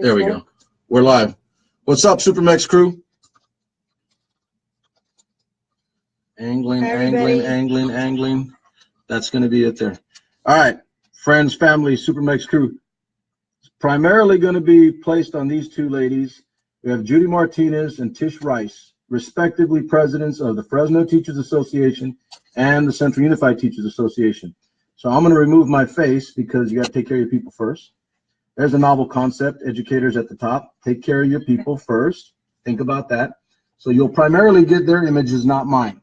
There we go. We're live. What's up, SuperMex crew? Angling. That's going to be it there. All right, friends, family, SuperMex crew. It's primarily going to be placed on these two ladies. We have Judee Martinez and Tish Rice, respectively presidents of the Fresno Teachers Association and the Central Unified Teachers Association. So I'm going to remove my face because you got to take care of your people first. There's a novel concept, educators at the top. Take care of your people first. Think about that. So you'll primarily get their images, not mine.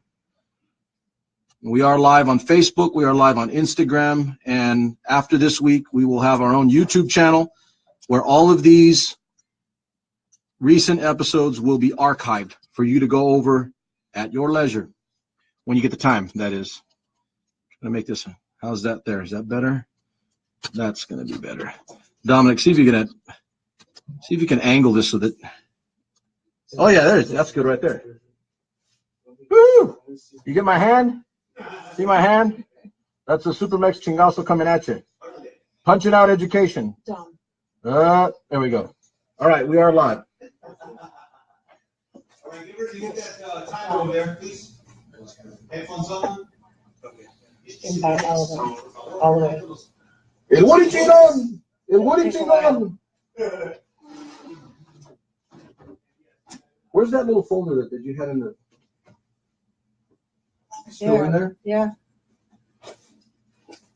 We are live on Facebook. We are live on Instagram. And after this week, we will have our own YouTube channel where all of these recent episodes will be archived for you to go over at your leisure when you get the time, that is. I'm going to make this, how's that there? Is that better? That's going to be better. Dominic, see if you can angle this so that, oh yeah, that's good right there. Woo! You get my hand? See my hand? That's a SuperMex chingazo coming at you. Punching out education. There we go. All right, we are live. All right, get ready to get that timer over there, please. Headphones on. Invite all of them. El Warichinon! El Warichinon! Where's that little folder that you had in the? Still in there? Yeah.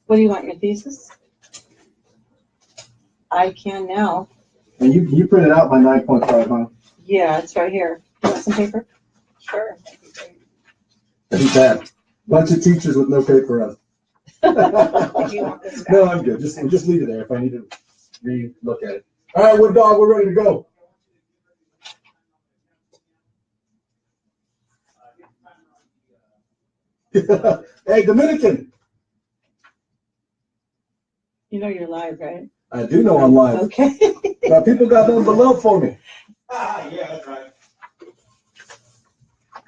What do you want, your thesis? I can now. And you printed out my 9.5, huh? Yeah, it's right here. You want some paper? Sure. That's bad. Bunch of teachers with no paper on. No, I'm good. Just leave it there if I need to re-look at it. All right, Wood Dog, we're ready to go. Hey, Dominican. You know you're live, right? I do know I'm live. Okay. Now people got nothing but love for me. Yeah, that's right.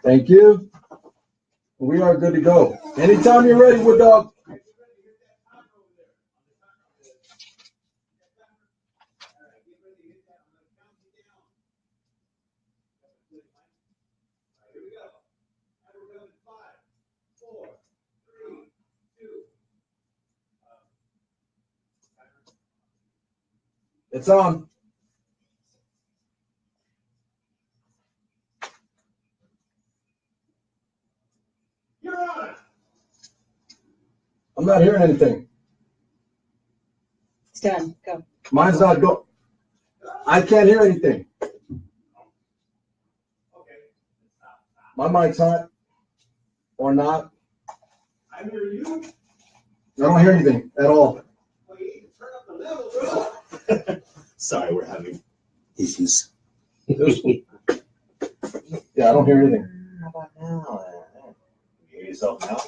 Thank you. We are good to go. Anytime you're ready, Wood Dog. It's on. You're on. I'm not hearing anything. It's done. Go. Mine's not go. I can't hear anything. Okay. My mic's hot or not. I hear you. I don't hear anything at all. Well, you need to turn up the level, bro. Sorry, we're having issues. Yeah, I don't hear anything. How about now? You hear yourself now?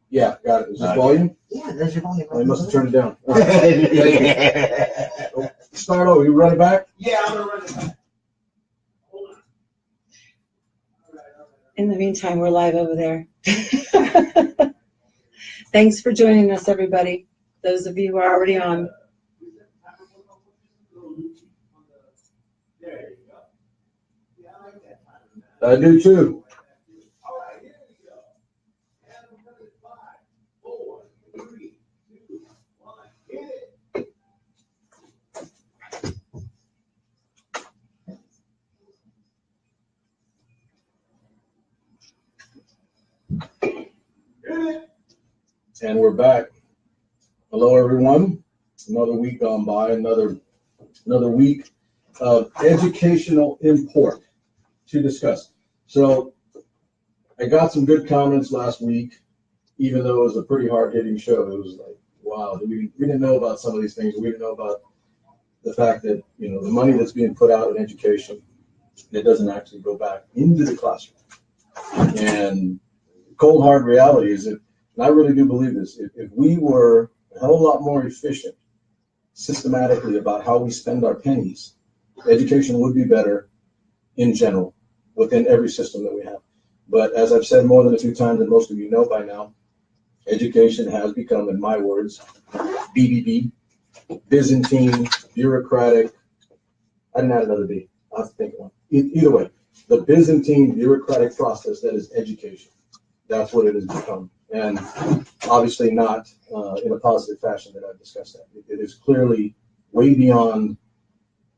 Yeah, got it. Is this volume? Yeah, there's your volume. I must have turned it down. Right. Start over. You run it back? Yeah, I'm gonna run it back. Hold on. In the meantime, we're live over there. Thanks for joining us, everybody. Those of you who are already on. There you go. Yeah, I like that. I do too. All right, here we go. And we're gonna 5, 4, 3, 2, 1. Hit it. And we're back. Hello, everyone. Another week gone by. Another week of educational import to discuss. So I got some good comments last week, even though it was a pretty hard-hitting show. It was like, wow, we didn't know about some of these things. We didn't know about the fact that, the money that's being put out in education, it doesn't actually go back into the classroom. And cold, hard reality is that, and I really do believe this, if we were a hell of a lot more efficient systematically about how we spend our pennies, education would be better in general within every system that we have. But as I've said more than a few times, and most of you know by now, education has become, in my words, BBB, Byzantine, bureaucratic, I didn't add another B. I'll have to think of one. Either way, the Byzantine bureaucratic process that is education. That's what it has become. And obviously not in a positive fashion that I've discussed that. It is clearly way beyond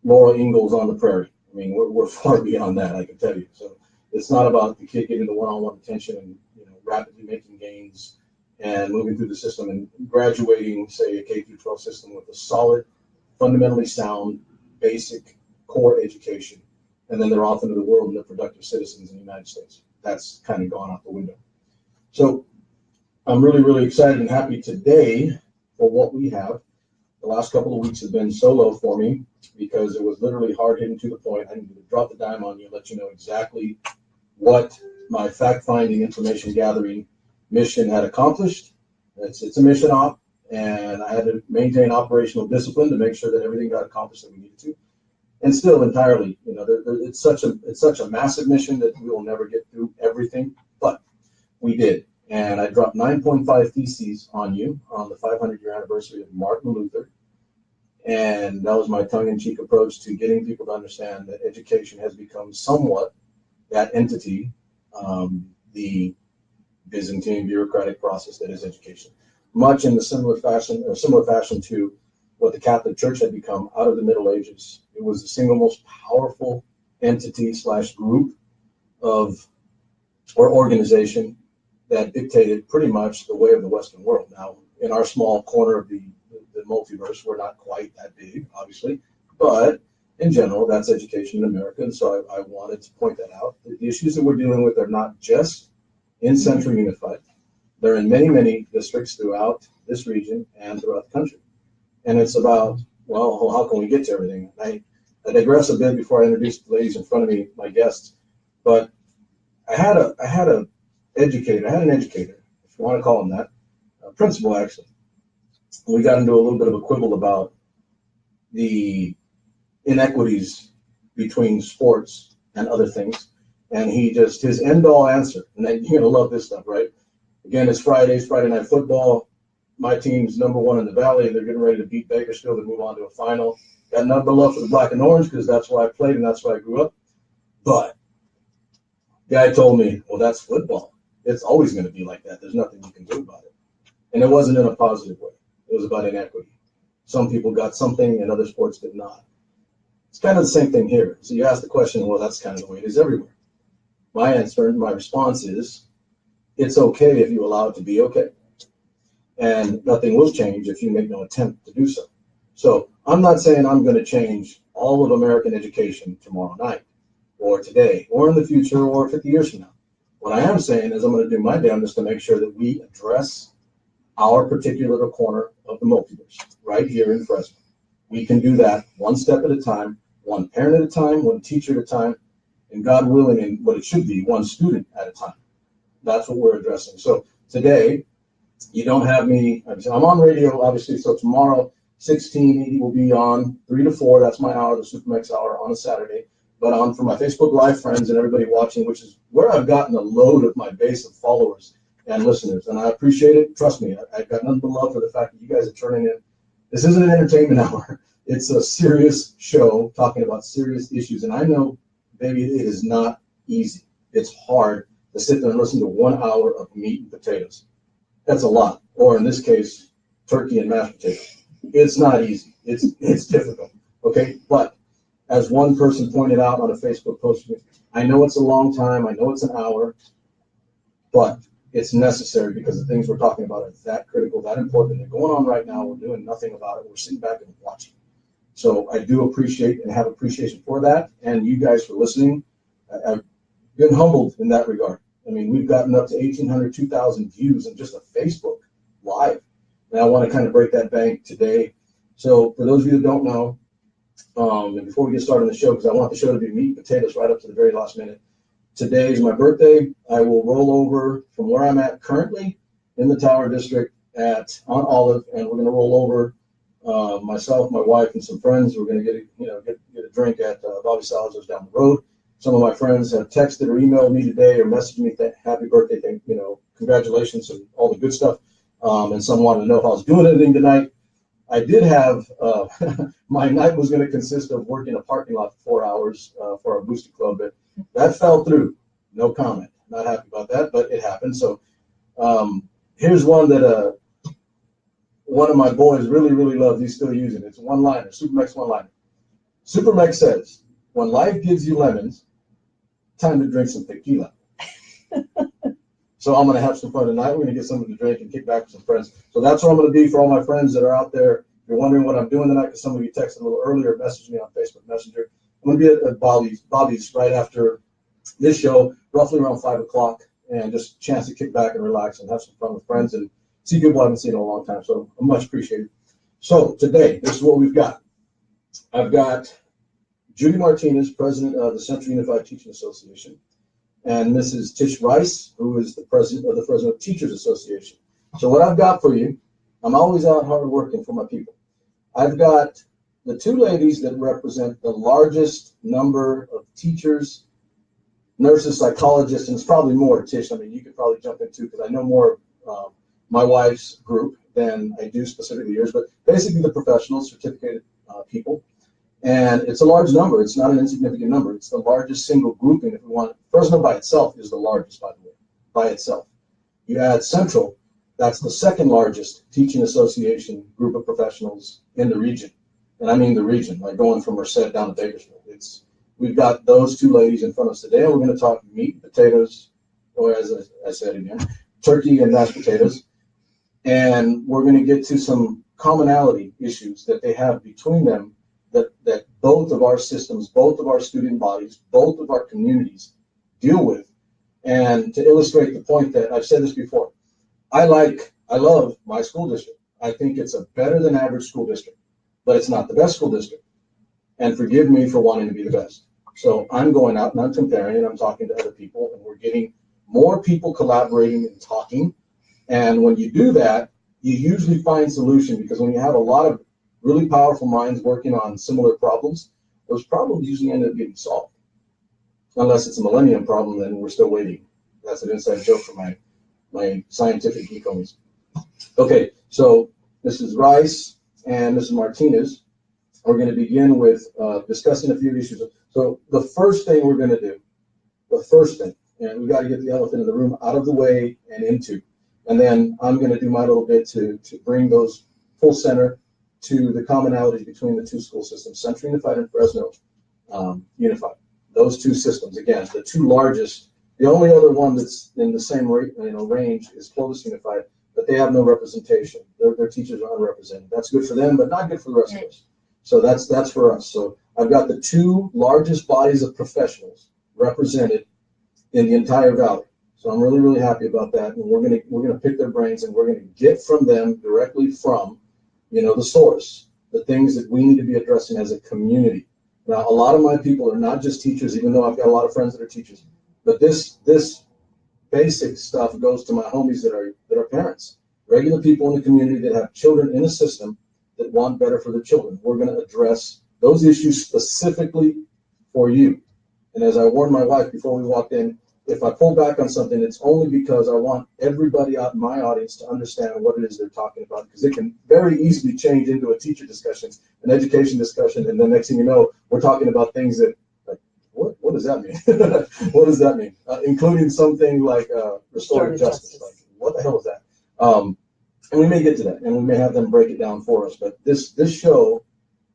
Laura Ingalls on the prairie. I mean, we're far beyond that, I can tell you. So it's not about the kid getting the one-on-one attention and rapidly making gains and moving through the system and graduating, say, a K through 12 system with a solid, fundamentally sound, basic core education. And then they're off into the world and they're productive citizens in the United States. That's kind of gone out the window. So I'm really, really excited and happy today for what we have. The last couple of weeks have been solo for me because it was literally hard hitting to the point. I needed to drop the dime on you and let you know exactly what my fact-finding, information gathering mission had accomplished. It's a mission op, and I had to maintain operational discipline to make sure that everything got accomplished that we needed to. And still entirely, it's such a massive mission that we will never get through everything, but we did. And I dropped 9.5 theses on you on the 500-year anniversary of Martin Luther. And that was my tongue-in-cheek approach to getting people to understand that education has become somewhat that entity, the Byzantine bureaucratic process that is education, much in the similar fashion to what the Catholic Church had become out of the Middle Ages. It was the single most powerful entity / group or organization that dictated pretty much the way of the Western world. Now, in our small corner of the multiverse, we're not quite that big, obviously, but in general, that's education in America. And so I wanted to point that out. The issues that we're dealing with are not just in Central Unified. They're in many, many districts throughout this region and throughout the country. And it's about, well, how can we get to everything? I digress a bit before I introduce the ladies in front of me, my guests, but I had an educator, if you want to call him that, a principal actually. We got into a little bit of a quibble about the inequities between sports and other things. And his end-all answer, and you're going to love this stuff, right? Again, it's Friday night football. My team's number one in the Valley. They're getting ready to beat Bakersfield and move on to a final. Got nothing but love for the black and orange because that's where I played and that's where I grew up. But the guy told me, well, that's football. It's always going to be like that. There's nothing you can do about it. And it wasn't in a positive way. It was about inequity. Some people got something and other sports did not. It's kind of the same thing here. So you ask the question, well, that's kind of the way it is everywhere. My answer and my response is, it's okay if you allow it to be okay. And nothing will change if you make no attempt to do so. So I'm not saying I'm going to change all of American education tomorrow night or today or in the future or 50 years from now. What I am saying is I'm going to do my damnedest to make sure that we address our particular corner of the multiverse right here in Fresno. We can do that one step at a time, one parent at a time, one teacher at a time, and God willing, and what it should be, one student at a time. That's what we're addressing. So today, you don't have me, I'm on radio, obviously, so tomorrow, 1680 will be on 3 to 4. That's my hour, the SuperMex hour on a Saturday. But on for my Facebook Live friends and everybody watching, which is where I've gotten a load of my base of followers and listeners. And I appreciate it. Trust me, I've got nothing but love for the fact that you guys are turning in. This isn't an entertainment hour. It's a serious show talking about serious issues. And I know, baby, it is not easy. It's hard to sit there and listen to 1 hour of meat and potatoes. That's a lot. Or in this case, turkey and mashed potatoes. It's not easy. It's difficult. Okay. But as one person pointed out on a Facebook post, I know it's a long time. I know it's an hour, but it's necessary because the things we're talking about are that critical, that important. They're going on right now. We're doing nothing about it. We're sitting back and watching. So I do appreciate and have appreciation for that. And you guys for listening. I've been humbled in that regard. I mean, we've gotten up to 1,800, 2,000 views in just a Facebook Live. And I want to kind of break that bank today. So for those of you that don't know, and before we get started on the show, because I want the show to be meat and potatoes right up to the very last minute, today is my birthday. I will roll over from where I'm at currently in the Tower District on Olive, and we're going to roll over myself, my wife, and some friends. We're going to get a drink at Bobby Salazar's down the road. Some of my friends have texted or emailed me today or messaged me happy birthday, congratulations and all the good stuff. And some wanted to know if I was doing anything tonight. I did have, my night was going to consist of working a parking lot for 4 hours for our Booster Club, but that fell through. No comment. Not happy about that, but it happened. So here's one that one of my boys really, really loves. He's still using it. It's a one-liner, SuperMex one-liner. SuperMex says, when life gives you lemons, time to drink some tequila. So I'm going to have some fun tonight. We're going to get something to drink and kick back with some friends. So that's where I'm going to be for all my friends that are out there. If you're wondering what I'm doing tonight, because some of you texted a little earlier, messaged me on Facebook Messenger. I'm going to be at Bobby's right after this show, roughly around 5 o'clock, and just a chance to kick back and relax and have some fun with friends and see people I haven't seen in a long time. So I'm much appreciated. So today, this is what we've got. I've got Judee Martinez, president of the Central Unified Teaching Association, and Mrs. Tish Rice, who is the president of the Fresno Teachers Association. So what I've got for you, I'm always out hard working for my people. I've got the two ladies that represent the largest number of teachers, nurses, psychologists, and it's probably more, Tish. I mean, you could probably jump into, because I know more of my wife's group than I do specifically yours, but basically the professional certificated people. And it's a large number. It's not an insignificant number. It's the largest single grouping, if we want. Fresno by itself is the largest, by the way, by itself. You add Central, that's the second largest teaching association group of professionals in the region. And I mean the region, like going from Merced down to Bakersfield. We've got those two ladies in front of us today, and we're going to talk meat, potatoes, or as I said again, turkey and mashed potatoes. And we're going to get to some commonality issues that they have between them that both of our systems, both of our student bodies, both of our communities deal with. And to illustrate the point that I've said this before, I love my school district. I think it's a better than average school district, but it's not the best school district. And forgive me for wanting to be the best. So I'm going out and I'm comparing and I'm talking to other people, and we're getting more people collaborating and talking. And when you do that, you usually find solution, because when you have a lot of really powerful minds working on similar problems, those problems usually end up getting solved. Unless it's a millennium problem, then we're still waiting. That's an inside joke for my scientific geek homies. Okay, so Mrs. Rice and Mrs. Martinez are going to begin with discussing a few issues. So the first thing we're going to do, and we've got to get the elephant in the room out of the way and into. And then I'm going to do my little bit to bring those full center to the commonalities between the two school systems, Central Unified and Fresno Unified. Those two systems, again, the two largest. The only other one that's in the same range is Clovis Unified, but they have no representation. Their teachers are unrepresented. That's good for them, but not good for the rest of us. So that's for us. So I've got the two largest bodies of professionals represented in the entire valley. So I'm really, really happy about that. And we're gonna pick their brains, and we're gonna get from them directly from the source, the things that we need to be addressing as a community. Now, a lot of my people are not just teachers, even though I've got a lot of friends that are teachers. But this basic stuff goes to my homies that are parents, regular people in the community that have children in a system that want better for their children. We're going to address those issues specifically for you. And as I warned my wife before we walked in, if I pull back on something, it's only because I want everybody out in my audience to understand what it is they're talking about, because it can very easily change into a teacher discussion, an education discussion, and the next thing you know, we're talking about things that, like, what does that mean? What does that mean? Including something like restorative justice. Like, what the hell is that? And we may get to that, and we may have them break it down for us. But this show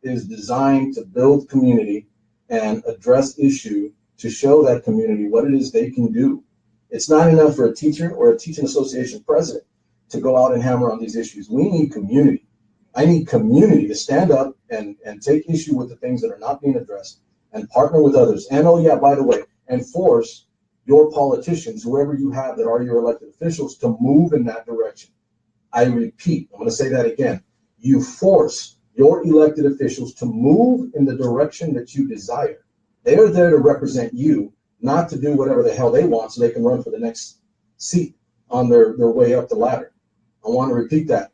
is designed to build community and address issue to show that community what it is they can do. It's not enough for a teacher or a teaching association president to go out and hammer on these issues. We need community. I need community to stand up and take issue with the things that are not being addressed and partner with others. And oh yeah, by the way, enforce your politicians, whoever you have that are your elected officials, to move in that direction. I repeat, I'm going to say that again. You force your elected officials to move in the direction that you desire. They are there to represent you, not to do whatever the hell they want so they can run for the next seat on their way up the ladder. I want to repeat that.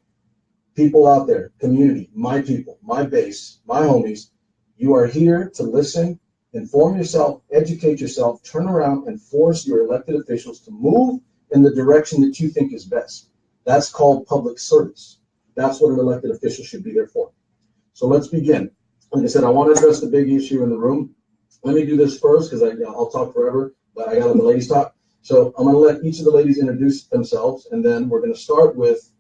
People out there, community, my people, my base, my homies, you are here to listen, inform yourself, educate yourself, turn around and force your elected officials to move in the direction that you think is best. That's called public service. That's what an elected official should be there for. So let's begin. Like I said, I want to address the big issue in the room. Let me do this first because I'll talk forever, but I got to let the ladies talk. So I'm going to let each of the ladies introduce themselves, and then we're going to start with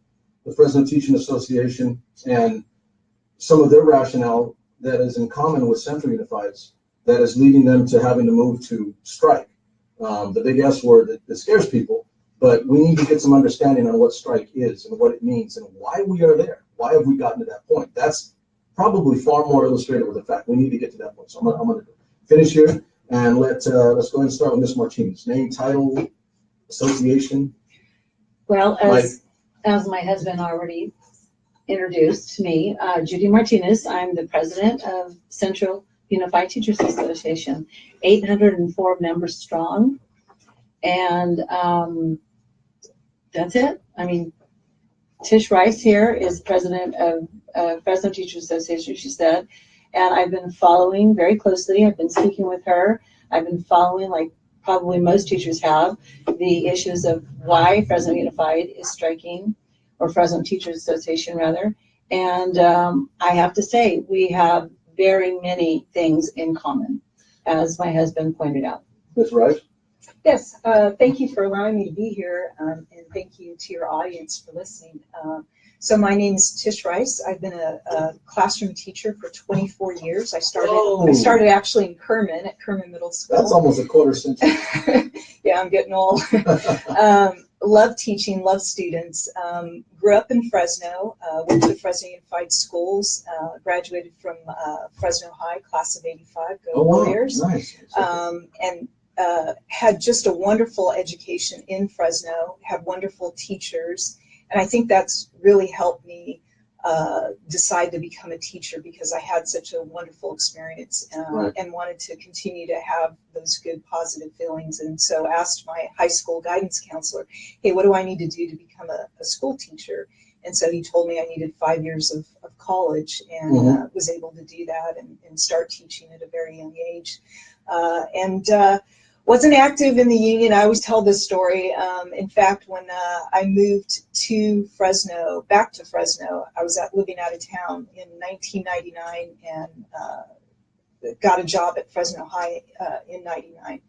the Fresno Teaching Association and some of their rationale that is in common with Central Unified's that is leading them to having to move to strike. The big S word that scares people, but we need to get some understanding on what strike is and what it means and why we are there. Why have we gotten to that point? That's probably far more illustrated with the fact. We need to get to that point. So I'm going to finish here and let's go ahead and start with Ms. Martinez. Name, title, association. Well, as my husband already introduced me, Judee Martinez. I'm the president of Central Unified Teachers Association, 804 members strong. And that's it. I mean, Tish Rice here is president of Fresno Teachers Association, she said. And I've been following very closely. I've been speaking with her. I've been following, like probably most teachers have, the issues of why Fresno Unified is striking, or Fresno Teachers Association rather. And I have to say, we have very many things in common, as my husband pointed out. Ms. Rice? Yes, thank you for allowing me to be here, and thank you to your audience for listening. So my name is Tish Rice. I've been a classroom teacher for 24 years. I started actually in Kerman, at Kerman Middle School. That's almost a quarter century. Yeah, I'm getting old. Love teaching, love students. Grew up in Fresno, went to Fresno Unified Schools, graduated from Fresno High, class of 85, go Warriors. Nice. And had just a wonderful education in Fresno, had wonderful teachers. And I think that's really helped me decide to become a teacher, because I had such a wonderful experience and wanted to continue to have those good positive feelings. And so asked my high school guidance counselor, hey, what do I need to do to become a school teacher? And so he told me I needed 5 years of college, and was able to do that and start teaching at a very young age. Wasn't active in the union. I always tell this story. In fact, when I moved to Fresno, back to Fresno, I was living out of town in 1999 and got a job at Fresno High in 99.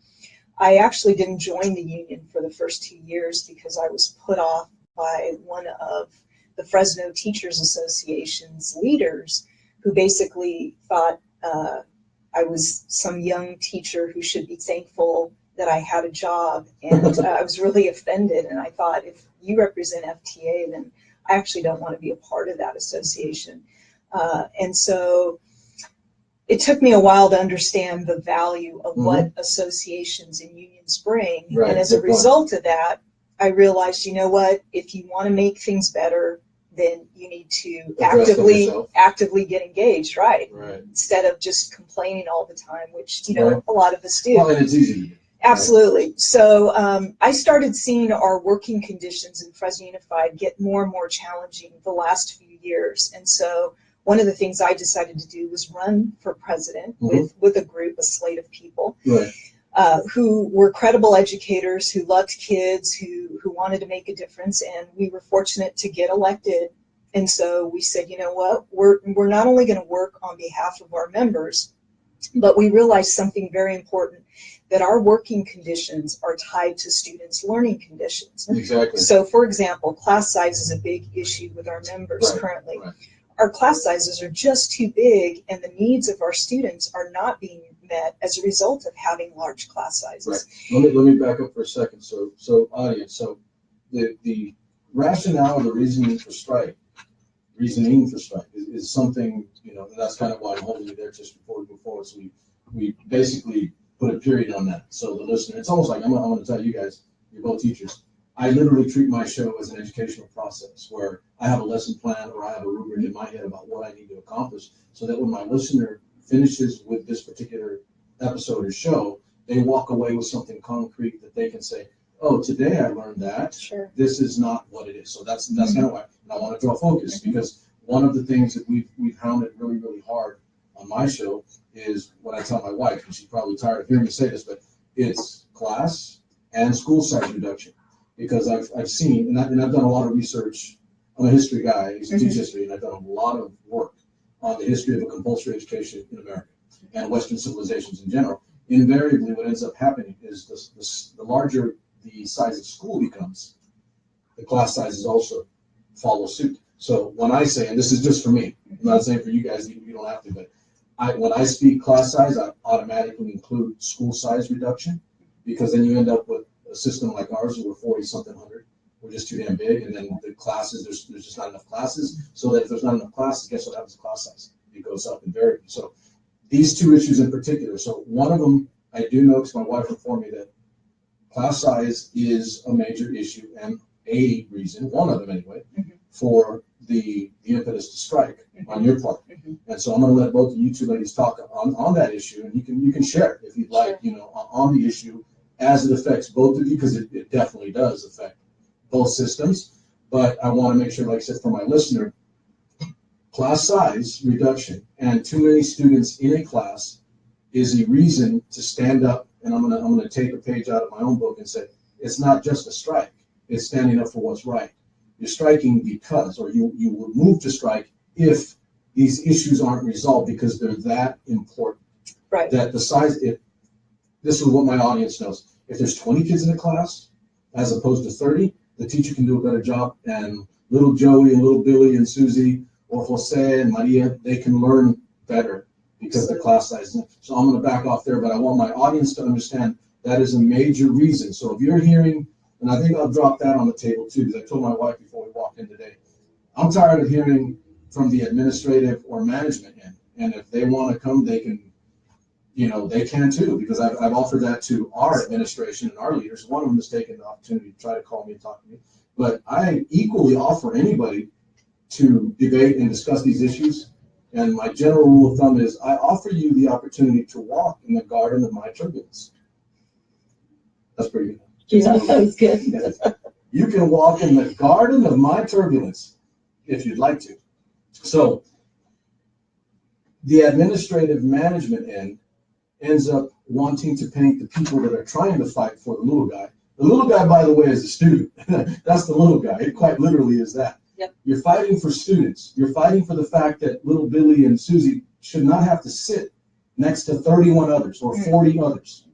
I actually didn't join the union for the first 2 years because I was put off by one of the Fresno Teachers Association's leaders, who basically thought I was some young teacher who should be thankful that I had a job. And I was really offended. And I thought, if you represent FTA, then I actually don't want to be a part of that association. And so it took me a while to understand the value of what associations and unions bring. Right. And as a result of that, I realized, you know what, if you want to make things better, then you need to actively get engaged, right? Instead of just complaining all the time, which, a lot of us do. Well, and it's easy to do. Absolutely. So I started seeing our working conditions in Fresno Unified get more and more challenging the last few years. And so one of the things I decided to do was run for president with a group, a slate of people. Who were credible educators, who loved kids, who wanted to make a difference, and we were fortunate to get elected. And so we said, you know what, we're not only going to work on behalf of our members, but we realized something very important, that our working conditions are tied to students' learning conditions. Exactly. So, for example, class size is a big issue with our members currently. Our class sizes are just too big, and the needs of our students are not being met as a result of having large class sizes. Let me back up for a second. So audience, so the rationale or the reasoning for strike is something, and that's kind of why I'm holding you there just before we move forward. So we basically put a period on that. So the listener, it's almost like I'm going to tell you guys, you're both teachers. I literally treat my show as an educational process where I have a lesson plan or I have a rubric in my head about what I need to accomplish, so that when my listener finishes with this particular episode or show, they walk away with something concrete that they can say, oh, today I learned that. This is not what it is. So that's kind of why. And I want to draw focus, because one of the things that we've hounded really, really hard on my show is what I tell my wife, and she's probably tired of hearing me say this, but it's class and school size reduction. Because I've seen, and I've done a lot of research I'm a history guy. I used to teach history, and I've done a lot of work on the history of a compulsory education in America and Western civilizations in general. Invariably, what ends up happening is the larger the size of school becomes, the class sizes also follow suit. So when I say, and this is just for me, I'm not saying for you guys, you don't have to, but when I speak class size, I automatically include school size reduction, because then you end up with a system like ours where we're 40-something hundred. We're just too damn big, and then the classes, there's just not enough classes. So that if there's not enough classes, guess what happens to class size? It goes up invariably. So these two issues in particular. So one of them, I do know because my wife informed me that class size is a major issue and a reason, one of them anyway, for the impetus to strike on your part. And so I'm going to let both of you two ladies talk on that issue, and you can share if you'd like, on the issue as it affects both of you, because it definitely does affect both systems. But I want to make sure, like I said, for my listener, class size reduction and too many students in a class is a reason to stand up. And I'm gonna take a page out of my own book and say, it's not just a strike, it's standing up for what's right. You're striking because, or you would move to strike if these issues aren't resolved, because they're that important. Right. That the size, this is what my audience knows. If there's 20 kids in a class, as opposed to 30, the teacher can do a better job, and little Joey and little Billy and Susie or Jose and Maria, they can learn better because the class size. So I'm going to back off there, but I want my audience to understand that is a major reason. So if you're hearing, and I think I'll drop that on the table too, because I told my wife before we walked in today, I'm tired of hearing from the administrative or management end. And if they want to come, they can, they can too, because I've offered that to our administration and our leaders. One of them has taken the opportunity to try to call me and talk to me. But I equally offer anybody to debate and discuss these issues. And my general rule of thumb is I offer you the opportunity to walk in the garden of my turbulence. That's pretty good. Yeah, that was good. You can walk in the garden of my turbulence if you'd like to. So the administrative management end ends up wanting to paint the people that are trying to fight for the little guy. The little guy, by the way, is a student. That's the little guy. It quite literally is that. Yep. You're fighting for students. You're fighting for the fact that little Billy and Susie should not have to sit next to 31 others or 40 others.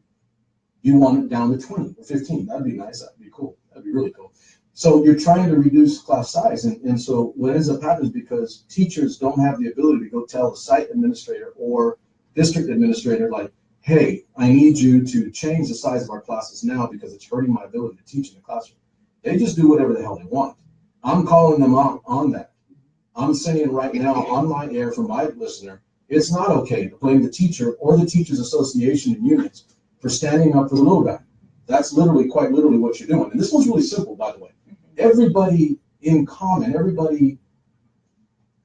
You want it down to 20 or 15. That'd be nice. That'd be cool. That'd be really cool. So you're trying to reduce class size. And so what ends up happening is because teachers don't have the ability to go tell the site administrator or district administrator, like, hey, I need you to change the size of our classes now because it's hurting my ability to teach in the classroom. They just do whatever the hell they want. I'm calling them out on that. I'm saying right now on my air for my listener, it's not okay to blame the teacher or the teachers association and unions for standing up for the little guy. That's literally, quite literally what you're doing. And this one's really simple, by the way. Everybody in common, everybody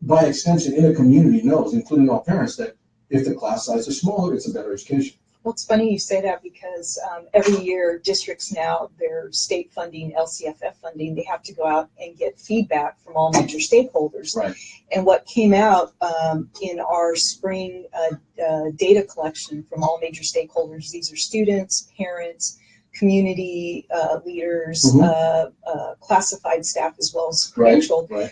by extension in a community knows, including all parents, that if the class size is smaller, it's a better education. Well, it's funny you say that because every year districts now, their state funding, LCFF funding, they have to go out and get feedback from all major stakeholders. Right. And what came out in our spring data collection from all major stakeholders, these are students, parents, community leaders, classified staff, as well as credentialed. Right.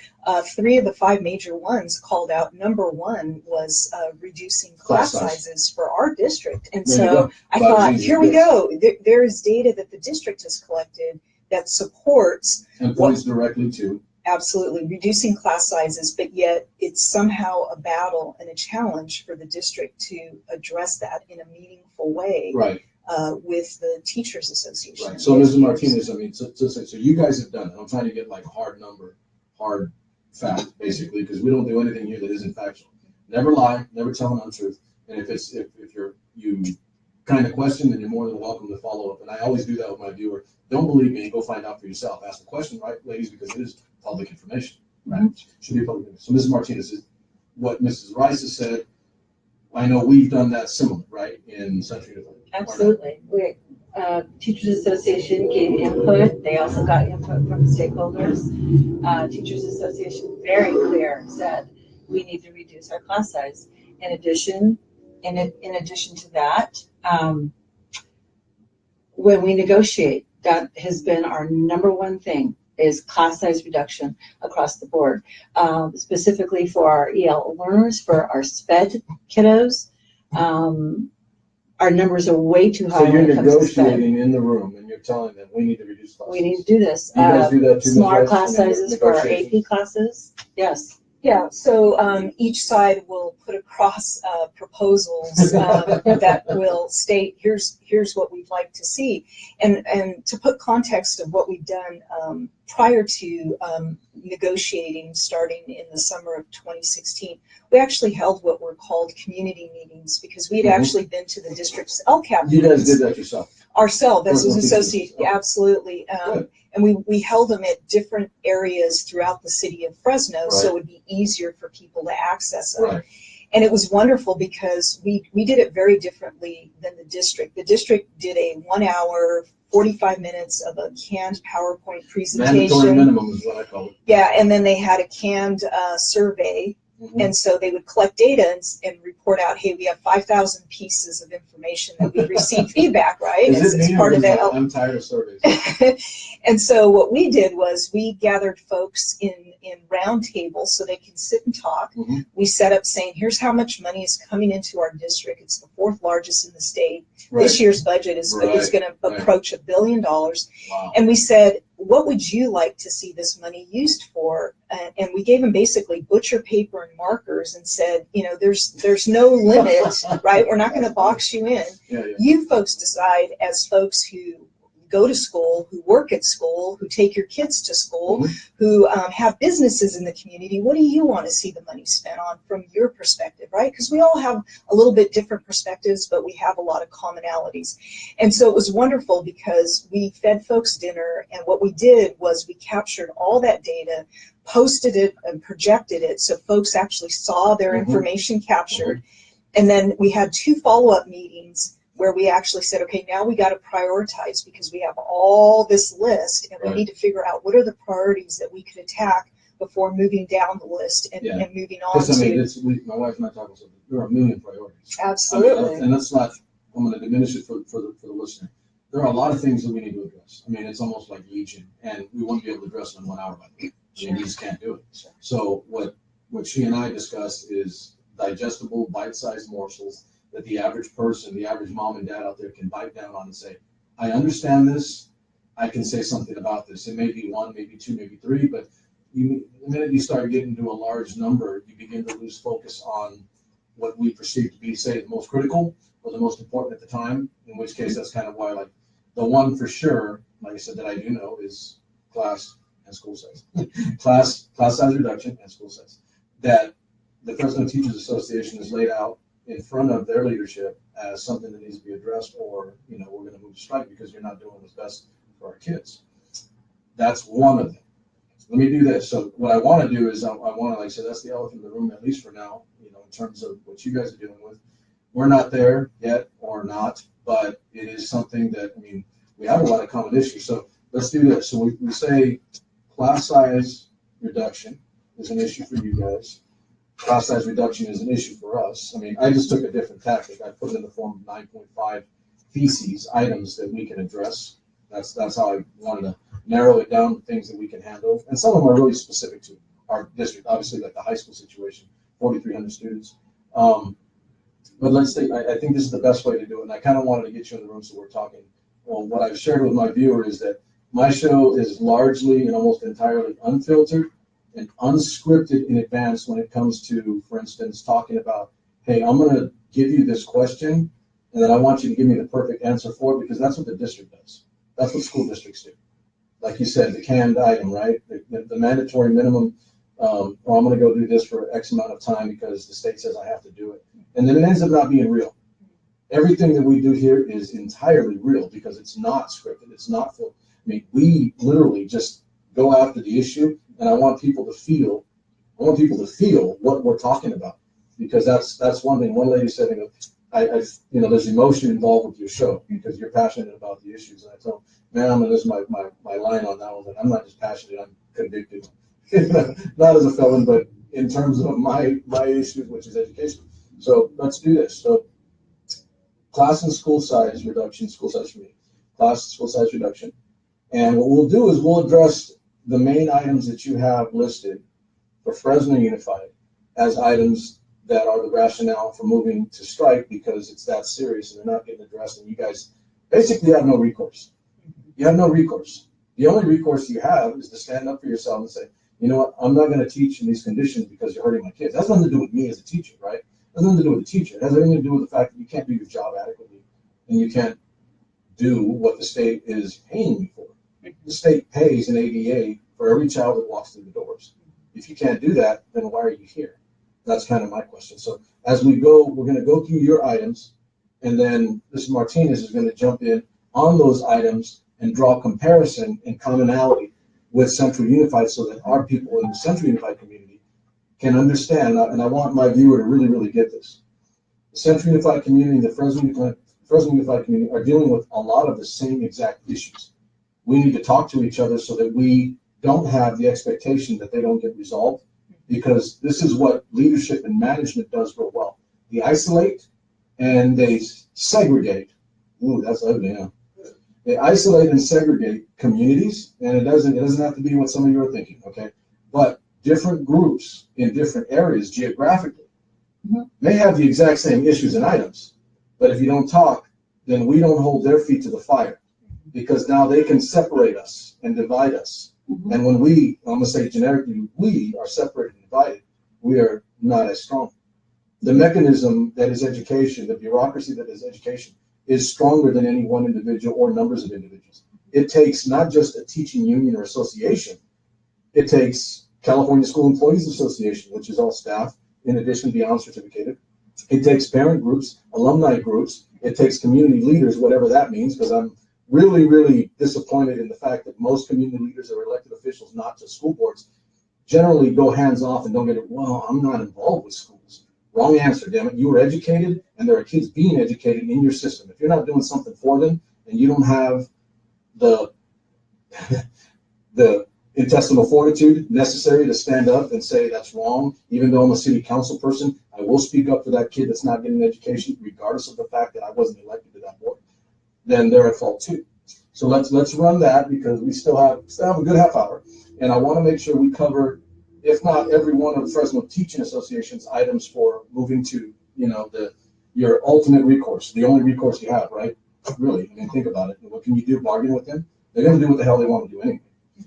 3 of the 5 major ones called out. Number 1 was reducing class sizes for our district. And so I thought, here we go. There is data that the district has collected that supports and points directly to absolutely reducing class sizes, but yet it's somehow a battle and a challenge for the district to address that in a meaningful way. Right. With the Teachers Association. Right. So, Mrs. Martinez, I mean, so you guys have done it. I'm trying to get like hard fact, basically, because we don't do anything here that isn't factual. Never lie, never tell an untruth. And if you kind of question, then you're more than welcome to follow up. And I always do that with my viewer. Don't believe me, go find out for yourself. Ask the question, right, ladies, because it is public information. Right? Should be public information. So, Mrs. Martinez, what Mrs. Rice has said, I know we've done that similar, right, in Central Educator. Absolutely. Teachers Association gave input. They also got input from stakeholders. Teachers Association very clear said we need to reduce our class size. In addition to that, when we negotiate, that has been our number one thing. is class size reduction across the board, specifically for our EL learners, for our SPED kiddos. Our numbers are way too high. So you're when it comes to SPED. negotiating in the room and you're telling them we need to reduce classes. We need to do this. You guys do that too, Smaller Ms. Rice, class in your sizes for our negotiations? AP classes. Yes. Yeah, so each side will put across proposals that will state, here's what we'd like to see. And to put context of what we've done prior to negotiating starting in the summer of 2016, we actually held what were called community meetings because we had actually been to the district's LCAP You guys meetings did that yourself. ourselves as an Fresno associate, teachers. absolutely. Good. And we held them at different areas throughout the city of Fresno, so Right. it would be easier for people to access them. Right. And it was wonderful because we did it very differently than the district. The district did a 1 hour, 45 minutes of a canned PowerPoint presentation. Mandatory minimum is what I call it. Yeah, and then they had a canned survey. And so they would collect data and report out, hey, we have 5,000 pieces of information that we've received feedback, right? Is it As me part or of is that. I'm tired of surveys. And so what we did was we gathered folks in round tables so they can sit and talk. Mhm. We set up saying, here's how much money is coming into our district. It's the 4th largest in the state. Right. This year's budget is Right. going to Right. approach $1 billion. Wow. And we said, what would you like to see this money used for? And we gave them basically butcher paper and markers and said, there's no limit, right? We're not going to box you in. Yeah, yeah. You folks decide, as folks who go to school, who work at school, who take your kids to school, who have businesses in the community, what do you want to see the money spent on from your perspective, right? Because we all have a little bit different perspectives, but we have a lot of commonalities. And so it was wonderful because we fed folks dinner, and what we did was we captured all that data, posted it and projected it so folks actually saw their information captured. And then we had 2 follow-up meetings where we actually said, okay, now we got to prioritize because we have all this list and we need to figure out what are the priorities that we could attack before moving down the list and moving on Because I mean, to. my wife and I talk about something. There are a million priorities. Absolutely. And that's not, I'm going to diminish it for the listener. There are a lot of things that we need to address. I mean, it's almost like legion, and we won't be able to address them in 1 hour. By the way. I mean, we just can't do it. So what she and I discussed is digestible, bite-sized morsels that the average person, the average mom and dad out there can bite down on and say, I understand this. I can say something about this. It may be 1, maybe 2, maybe 3, but the minute you start getting to a large number, you begin to lose focus on what we perceive to be, say, the most critical or the most important at the time, in which case that's kind of why, like, the one for sure, like I said, that I do know is class and school size. class size reduction and school size. That the Fresno Teachers Association has laid out in front of their leadership as something that needs to be addressed, or we're going to move to strike because you're not doing what's best for our kids. That's one of them. Let me do this. So what I want to do is I want to, like I said, that's the elephant in the room, at least for now, in terms of what you guys are dealing with. We're not there yet or not, but it is something that, I mean, we have a lot of common issues. So let's do this. So we say class size reduction is an issue for you guys. Class size reduction is an issue for us. I mean, I just took a different tactic. I put it in the form of 9.5 theses, items that we can address. That's how I wanted to narrow it down to things that we can handle. And some of them are really specific to our district, obviously, like the high school situation, 4,300 students. But let's think, I think this is the best way to do it. And I kind of wanted to get you in the room so we're talking. Well, what I've shared with my viewer is that my show is largely and almost entirely unfiltered and unscripted in advance when it comes to, for instance, talking about, hey, I'm going to give you this question, and then I want you to give me the perfect answer for it, because that's what the district does. That's what school districts do. Like you said, the canned item, right? The mandatory minimum, I'm going to go do this for X amount of time because the state says I have to do it. And then it ends up not being real. Everything that we do here is entirely real because it's not scripted. It's not full. I mean, we literally just go after the issue, and I want people to feel what we're talking about, because that's one thing. One lady said, there's emotion involved with your show because you're passionate about the issues. And I told them, man, this is my line on that one, that I'm not just passionate, I'm convicted. Not as a felon, but in terms of my issue, which is education. So let's do this. So class and school size reduction, school size for me, class and school size reduction. And what we'll do is we'll address the main items that you have listed for Fresno Unified as items that are the rationale for moving to strike because it's that serious and they're not getting addressed, and you guys basically have no recourse. You have no recourse. The only recourse you have is to stand up for yourself and say, you know what, I'm not going to teach in these conditions because you're hurting my kids. That has nothing to do with me as a teacher, right? It has nothing to do with the teacher. It has everything to do with the fact that you can't do your job adequately and you can't do what the state is paying you for. The state pays an ADA for every child that walks through the doors. If you can't do that, then why are you here? That's kind of my question. So as we go, we're going to go through your items, and then Mr. Martinez is going to jump in on those items and draw comparison and commonality with Central Unified so that our people in the Central Unified community can understand, and I want my viewer to really, really get this. The Central Unified community and the Fresno Unified community are dealing with a lot of the same exact issues. We need to talk to each other so that we don't have the expectation that they don't get resolved, because this is what leadership and management does real well. They isolate and they segregate. Ooh, that's ugly, huh? They isolate and segregate communities, and it doesn't have to be what some of you are thinking, okay? But different groups in different areas geographically may have the exact same issues and items, but if you don't talk, then we don't hold their feet to the fire, because now they can separate us and divide us. And when we, I'm gonna say generically, we are separated and divided, we are not as strong. The mechanism that is education, the bureaucracy that is education, is stronger than any one individual or numbers of individuals. It takes not just a teaching union or association, it takes California School Employees Association, which is all staff, in addition to beyond certificated. It takes parent groups, alumni groups, it takes community leaders, whatever that means, because I'm really, really disappointed in the fact that most community leaders or elected officials, not just school boards, generally go hands off and don't get it. Well, I'm not involved with schools. Wrong answer, damn it. You were educated, and there are kids being educated in your system. If you're not doing something for them, and you don't have the the intestinal fortitude necessary to stand up and say that's wrong, even though I'm a city council person, I will speak up for that kid that's not getting an education, regardless of the fact that I wasn't elected to that board, then they're at fault too. So let's run that, because we still have a good half hour, and I want to make sure we cover, if not every one of the Fresno Teaching Association's items for moving to, your ultimate recourse, the only recourse you have, right? Really, I mean, think about it. What can you do? Bargain with them? They're going to do what the hell they want to do anyway.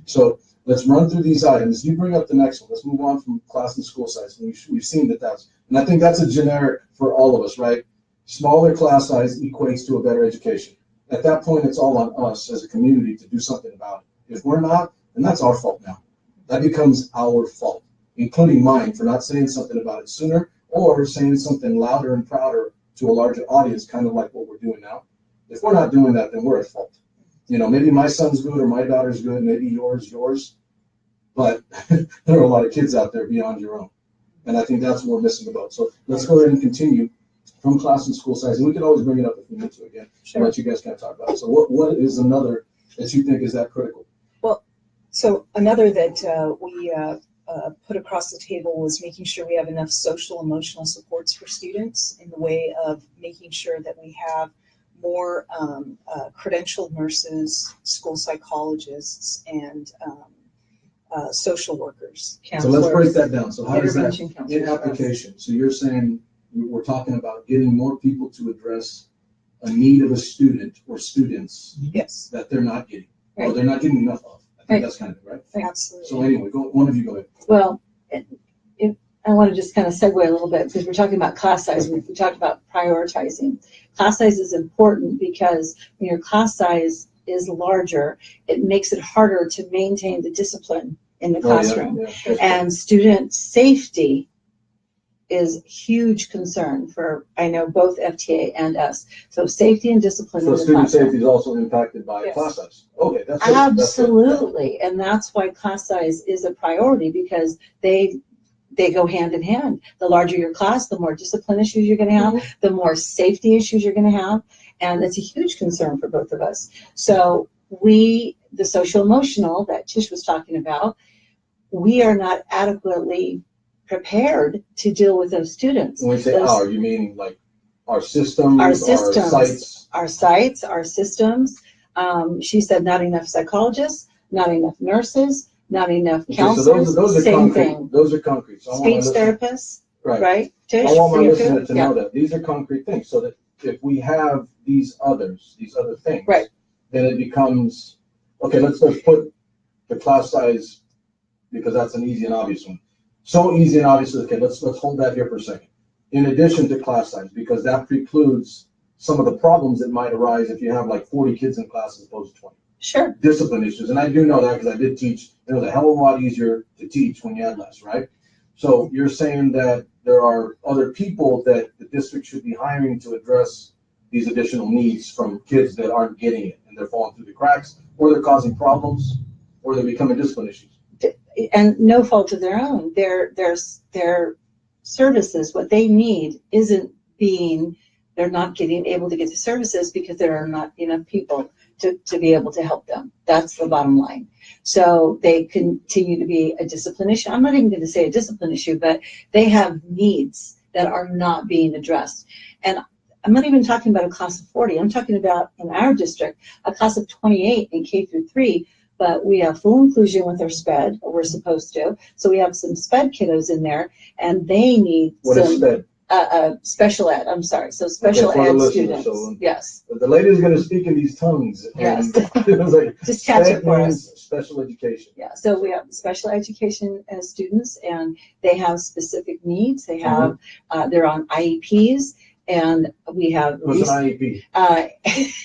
So let's run through these items. You bring up the next one. Let's move on from class and school size. We've seen that's, and I think that's a generic for all of us, right? Smaller class size equates to a better education. At that point, it's all on us as a community to do something about it. If we're not, then that's our fault now. That becomes our fault, including mine for not saying something about it sooner, or saying something louder and prouder to a larger audience, kind of like what we're doing now. If we're not doing that, then we're at fault. Maybe my son's good or my daughter's good, maybe yours, but there are a lot of kids out there beyond your own. And I think that's what we're missing about. So let's go ahead and continue from class and school size. And we can always bring it up if we need to again, and let you guys kind of talk about it. So what is another that you think is that critical? Well, so another that we put across the table was making sure we have enough social emotional supports for students, in the way of making sure that we have more credentialed nurses, school psychologists, and social workers. So let's break that down. So how does that in application? So you're saying we're talking about getting more people to address a need of a student or students that they're not getting, or they're not getting enough of. I think that's kind of it, right? Absolutely. So anyway, one of you go ahead. Well, I want to just kind of segue a little bit, because we're talking about class size. We talked about prioritizing. Class size is important because when your class size is larger, it makes it harder to maintain the discipline in the classroom. And student safety is a huge concern for, I know, both FTA and us. So safety and discipline in the classroom. So student safety is also impacted by class size. Okay, that's good. Absolutely. And that's why class size is a priority, because they go hand in hand. The larger your class, the more discipline issues you're going to have, the more safety issues you're going to have. And it's a huge concern for both of us. So the social emotional that Tish was talking about, we are not adequately prepared to deal with those students. When we say our, you mean like our systems, our sites? Our sites, our systems. She said not enough psychologists, not enough nurses, not enough Okay, counselors, so those are same concrete. thing. Those are concrete. So I want my Speech listener- therapists, Right. right? Tish, I want my for you listener too? to know that these are concrete things, so that if we have these other things, Right. then it becomes, okay, let's put the class size, because that's an easy and obvious one. So easy and obvious, okay, let's hold that here for a second. In addition to class size, because that precludes some of the problems that might arise if you have like 40 kids in class as opposed to 20. Sure. Discipline issues, and I do know that because I did teach. It was a hell of a lot easier to teach when you had less, right? So you're saying that there are other people that the district should be hiring to address these additional needs from kids that aren't getting it, and they're falling through the cracks, or they're causing problems, or they're becoming discipline issues. And no fault of their own. Their services, what they need, isn't being. They're not getting able to get the services because there are not enough people to be able to help them. That's the bottom line. So they continue to be a discipline issue. I'm not even going to say a discipline issue, but they have needs that are not being addressed. And I'm not even talking about a class of 40. I'm talking about, in our district, a class of 28 in K through 3, but we have full inclusion with our SPED, or we're supposed to. So we have some SPED kiddos in there, and they need What is SPED? Special ed, I'm sorry. So special Okay, for the ed listeners, students. so- Yes. The lady is going to speak in these tongues, and Yes. it was like, Just catch it SPED for means us. special education. Yeah, so we have special education students, and they have specific needs. They have, they're on IEPs, and we have What's an IEP?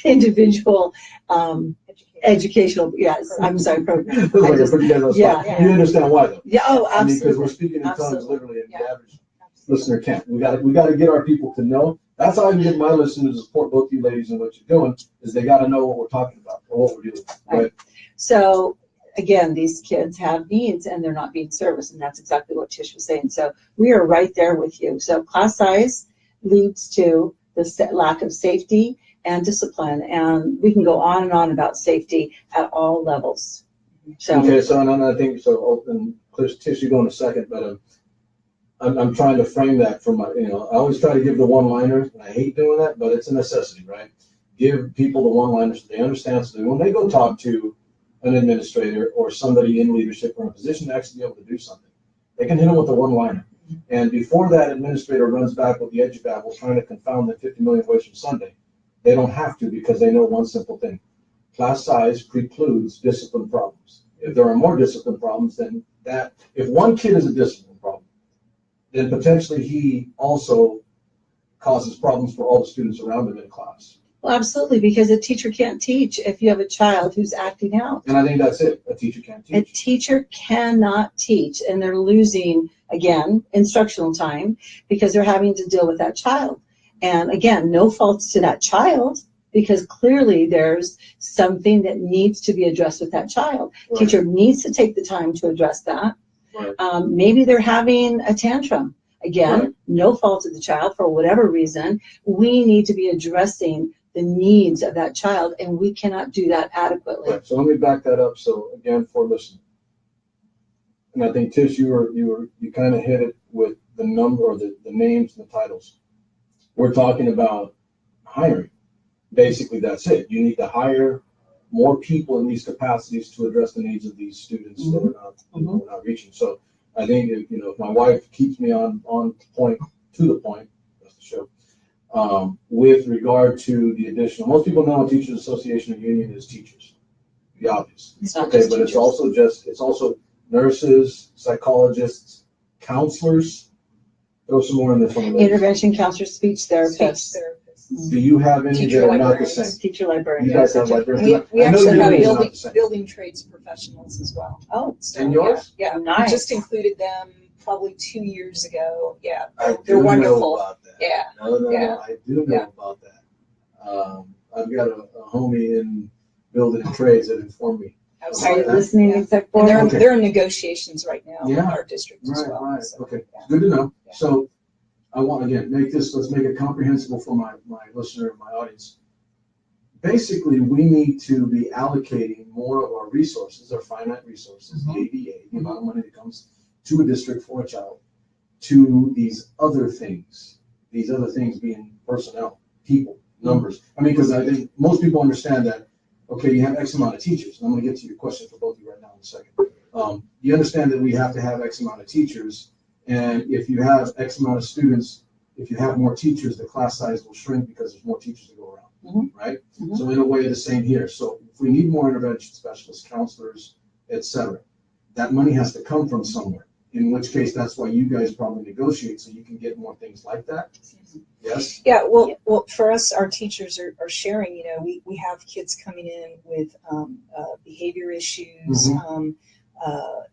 individual educational, yes, I'm sorry, program. It was like I put you guys on the spot. Yeah. You understand why, though? Yeah, oh, I mean, because we're absolutely. speaking in tongues Absolutely. literally, and Yeah. the average listener can't. We got to get our people to know. That's how I can get my listeners to support both you ladies in what you're doing, is they got to know what we're talking about or what we're doing. Right? So again, these kids have needs and they're not being serviced, and that's exactly what Tish was saying. So we are right there with you. So class size leads to the lack of safety and discipline, and we can go on and on about safety at all levels. So Okay, so and I think so. And Tish, you go in a second, but I'm trying to frame that for my, I always try to give the one-liners, and I hate doing that, but it's a necessity, right? Give people the one-liners so they understand, so that when they go talk to an administrator or somebody in leadership or in a position to actually be able to do something, they can hit them with a one-liner. And before that administrator runs back with the edubabble trying to confound the 50 million ways from Sunday, they don't have to, because they know one simple thing. Class size precludes discipline problems. If there are more discipline problems, then that, if one kid is a discipline problem, then potentially he also causes problems for all the students around him in class. well, absolutely, because a teacher can't teach if you have a child who's acting out. And I think that's it. A teacher can't A teach. teacher cannot teach, and they're losing, again, instructional time because they're having to deal with that child. And again, no faults to that child, because clearly there's something that needs to be addressed with that child. Right. Teacher needs to take the time to address that. Right. Maybe they're having a tantrum. Again, Right. no fault of the child for whatever reason. We need to be addressing the needs of that child, and we cannot do that adequately. Right. So let me back that up. So again, for listening, and I think Tish, you kind of hit it with the number or the names and the titles. We're talking about hiring. Basically, that's it. You need to hire more people in these capacities to address the needs of these students that are not, we're not reaching. So I think if my wife keeps me on point, to the point, that's the show. With regard to the additional, most people know a teachers association or union is teachers. The obvious. It's not Okay, just but teachers. it's also nurses, psychologists, counselors. Throw some more in there from the ladies. Intervention counselors, speech therapists, Speech therapists. Do you have any Teacher that are not the librarians. same? teacher You librarians. guys have We, librarians. we I know actually your have names are not the same. building trades professionals as well. Oh, So, And yours? Yeah, Nice. just included them probably 2 years ago. Yeah, I they're do wonderful. know about that. Yeah. No, Yeah. I do know Yeah. about that. I've got a homie in building and trades that informed me. Are you Absolutely. listening, Yeah. exec And board? Okay. they're in negotiations right now with Yeah. our district as well. Right, So, okay, yeah. good to know. Yeah. So I want, again, let's make it comprehensible for my listener and my audience. Basically, we need to be allocating more of our resources, our finite resources, the ADA, the amount of money that comes to a district for a child, to these other things being personnel, people, numbers. I mean, because I think most people understand that, okay, you have X amount of teachers, and I'm going to get to your question for both of you right now in a second. You understand that we have to have X amount of teachers, and if you have X amount of students, if you have more teachers, the class size will shrink because there's more teachers to go around, right? So in a way, the same here. So if we need more intervention specialists, counselors, etc., that money has to come from somewhere. In which case, that's why you guys probably negotiate so you can get more things like that. Yes. Yeah. Well, for us, our teachers are sharing. You know, we have kids coming in with behavior issues,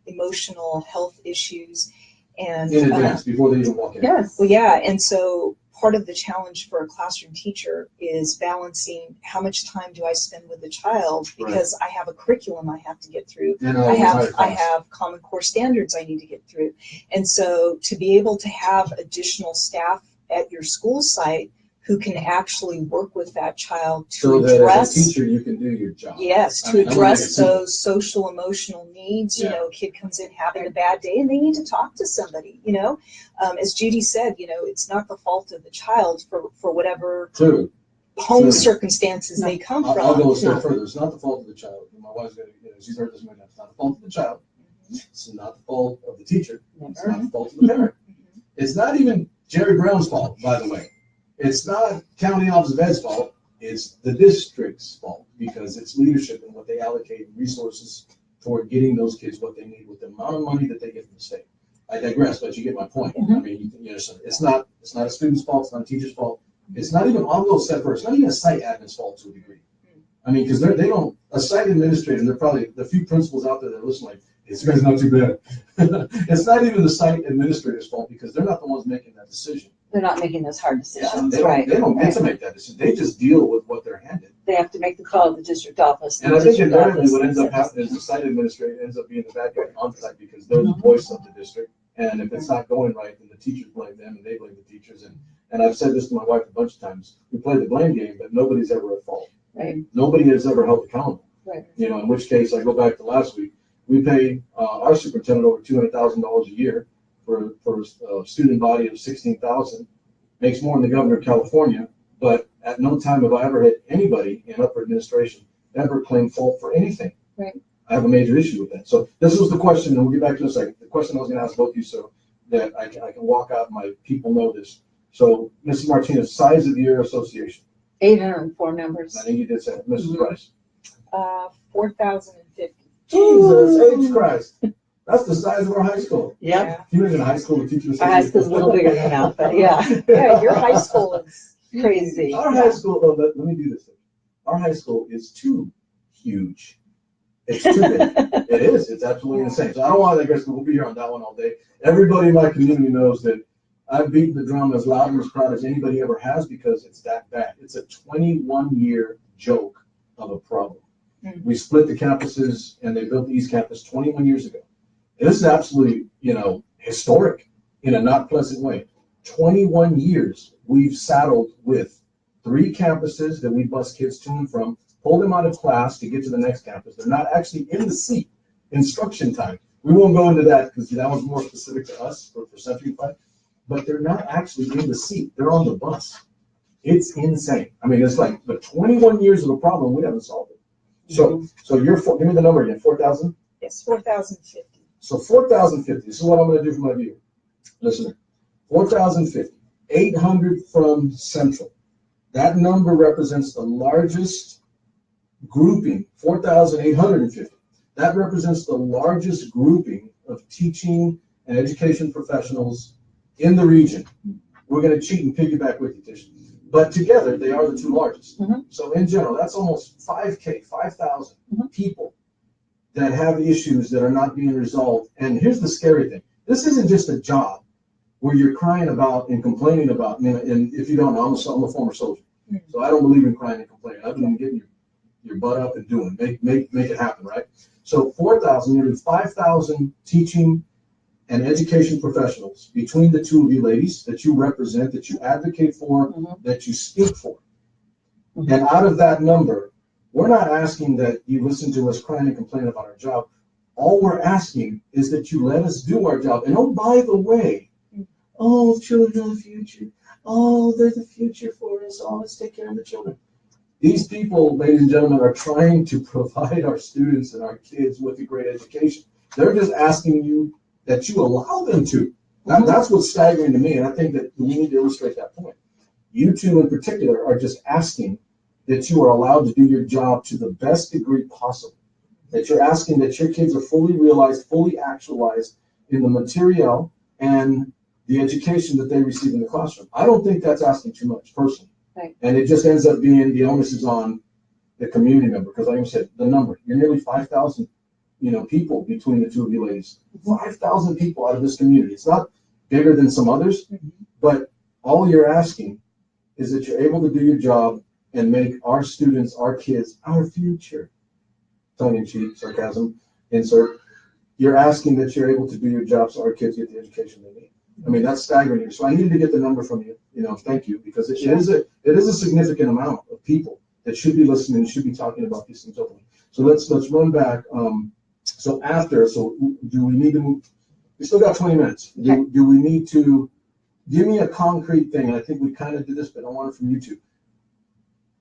emotional health issues, and In advance, before they even walk in. Yes. well, yeah, and so part of the challenge for a classroom teacher is balancing how much time do I spend with the child, because I have a curriculum I have to get through. I have Common Core standards I need to get through. And so to be able to have additional staff at your school site who can actually work with that child to so that address, as a teacher, you can do your job. yes, to address those social emotional needs. You know, a kid comes in having a bad day and they need to talk to somebody, you know. As Judee said, you know, it's not the fault of the child for whatever home circumstances they come from. I'll go a step further. It's not the fault of the child. My wife's going to, you know, she's heard this many times. It's not the fault of the child. It's not the fault of the teacher. It's not the fault of the parent. It's not even Jerry Brown's fault, by the way. It's not County Office of Ed's fault. It's the district's fault, because it's leadership and what they allocate resources toward getting those kids what they need with the amount of money that they get from the state. I digress, but you get my point. I mean, you understand. It's not a student's fault. It's not a teacher's fault. It's not even, I'll go a step further. It's not even a site admin's fault to a degree. I mean, because they don't, a site administrator, they're probably the few principals out there that listen like, this guy's not too bad. It's not even the site administrator's fault, because they're not the ones making that decision. They're not making those hard decisions, They don't get to make that decision. They just deal with what they're handed. They have to make the call to the district office. And I think invariably what ends up happening is the site administrator ends up being the bad guy on site, because they're the voice of the district. And if it's not going right, then the teachers blame them and they blame the teachers. And I've said this to my wife a bunch of times. We play the blame game, but nobody's ever at fault. Right. Nobody is ever held accountable. Right. You know, in which case, I go back to last week. We pay our superintendent over $200,000 a year for a student body of 16,000. Makes more than the governor of California, but at no time have I ever had anybody in upper administration ever claim fault for anything. Right. I have a major issue with that. So this was the question, and we'll get back to it in a second. The question I was going to ask both of you, so that I can walk out and my people know this. So, Mrs. Martinez, size of your association? 804 members. I think you did say it. Mrs. Rice? 4,050. Jesus H. Christ. That's the size of our high school. Yeah. You live in a high school with teachers. Our high school's a little bigger than that, but yeah. Yeah, your high school is Crazy. Our high school, oh, let me do this. Our high school is too huge. It's too big. It is. It's absolutely insane. So I don't want to digress, but we'll be here on that one all day. Everybody in my community knows that I've beaten the drum as loud and as proud as anybody ever has, because it's that bad. It's a 21-year joke of a problem. We split the campuses, and they built the East Campus 21 years ago. This is absolutely, historic in a not pleasant way. 21 years we've saddled with 3 campuses that we bus kids to and from, pull them out of class to get to the next campus. They're not actually in the seat. Instruction time. We won't go into that because that was more specific to us for Century 5. But they're not actually in the seat. They're on the bus. It's insane. I mean, it's like the 21 years of a problem, we haven't solved it. So you're, give me the number again, 4,000? Yes, 4,050. So 4,050, this is what I'm going to do for my viewer. Listen, 4,050, 800 from Central. That number represents the largest grouping, 4,850. That represents the largest grouping of teaching and education professionals in the region. We're going to cheat and piggyback with you, Tish. But together, they are the 2 largest. So in general, that's almost 5,000 people that have issues that are not being resolved. And here's the scary thing. This isn't just a job where you're crying about and complaining about, and if you don't know, I'm a former soldier. So I don't believe in crying and complaining. I believe in getting your butt up and doing, make it happen, right? So 4,000, nearly 5,000 teaching and education professionals between the 2 of you ladies that you represent, that you advocate for, that you speak for. And out of that number, we're not asking that you listen to us crying and complain about our job. All we're asking is that you let us do our job. And oh, by the way, children are the future. They're the future for us. Let's take care of the children. These people, ladies and gentlemen, are trying to provide our students and our kids with a great education. They're just asking you that you allow them to. That's what's staggering to me, and I think that we need to illustrate that point. You two in particular are just asking that you are allowed to do your job to the best degree possible. That you're asking that your kids are fully realized, fully actualized in the material and the education that they receive in the classroom. I don't think that's asking too much, personally. Right. And it just ends up being the onus is on the community member, because like I said, the number, you're nearly 5,000, people between the two of you ladies. 5,000 people out of this community. It's not bigger than some others, but all you're asking is that you're able to do your job and make our students, our kids, our future. Tongue-in-cheek, sarcasm, insert. You're asking that you're able to do your job so our kids get the education they need. I mean, that's staggering. So I needed to get the number from you. Thank you, because it is a significant amount of people that should be listening and should be talking about these things openly. So let's run back. So do we need to move? We still got 20 minutes. Do we need to give me a concrete thing? And I think we kind of did this, but I want it from you two.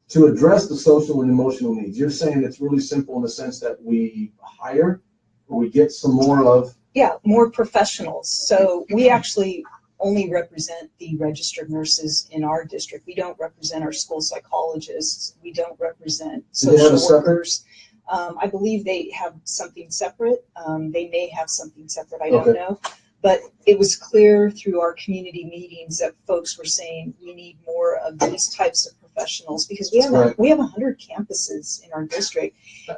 To address the social and emotional needs, you're saying it's really simple in the sense that we hire or we get some more of? Yeah, more professionals. So we actually only represent the registered nurses in our district. We don't represent our school psychologists. We don't represent social workers. I believe they have something separate. They may have something separate. I don't know. But it was clear through our community meetings that folks were saying we need more of these types of professionals, because we have 100 campuses in our district.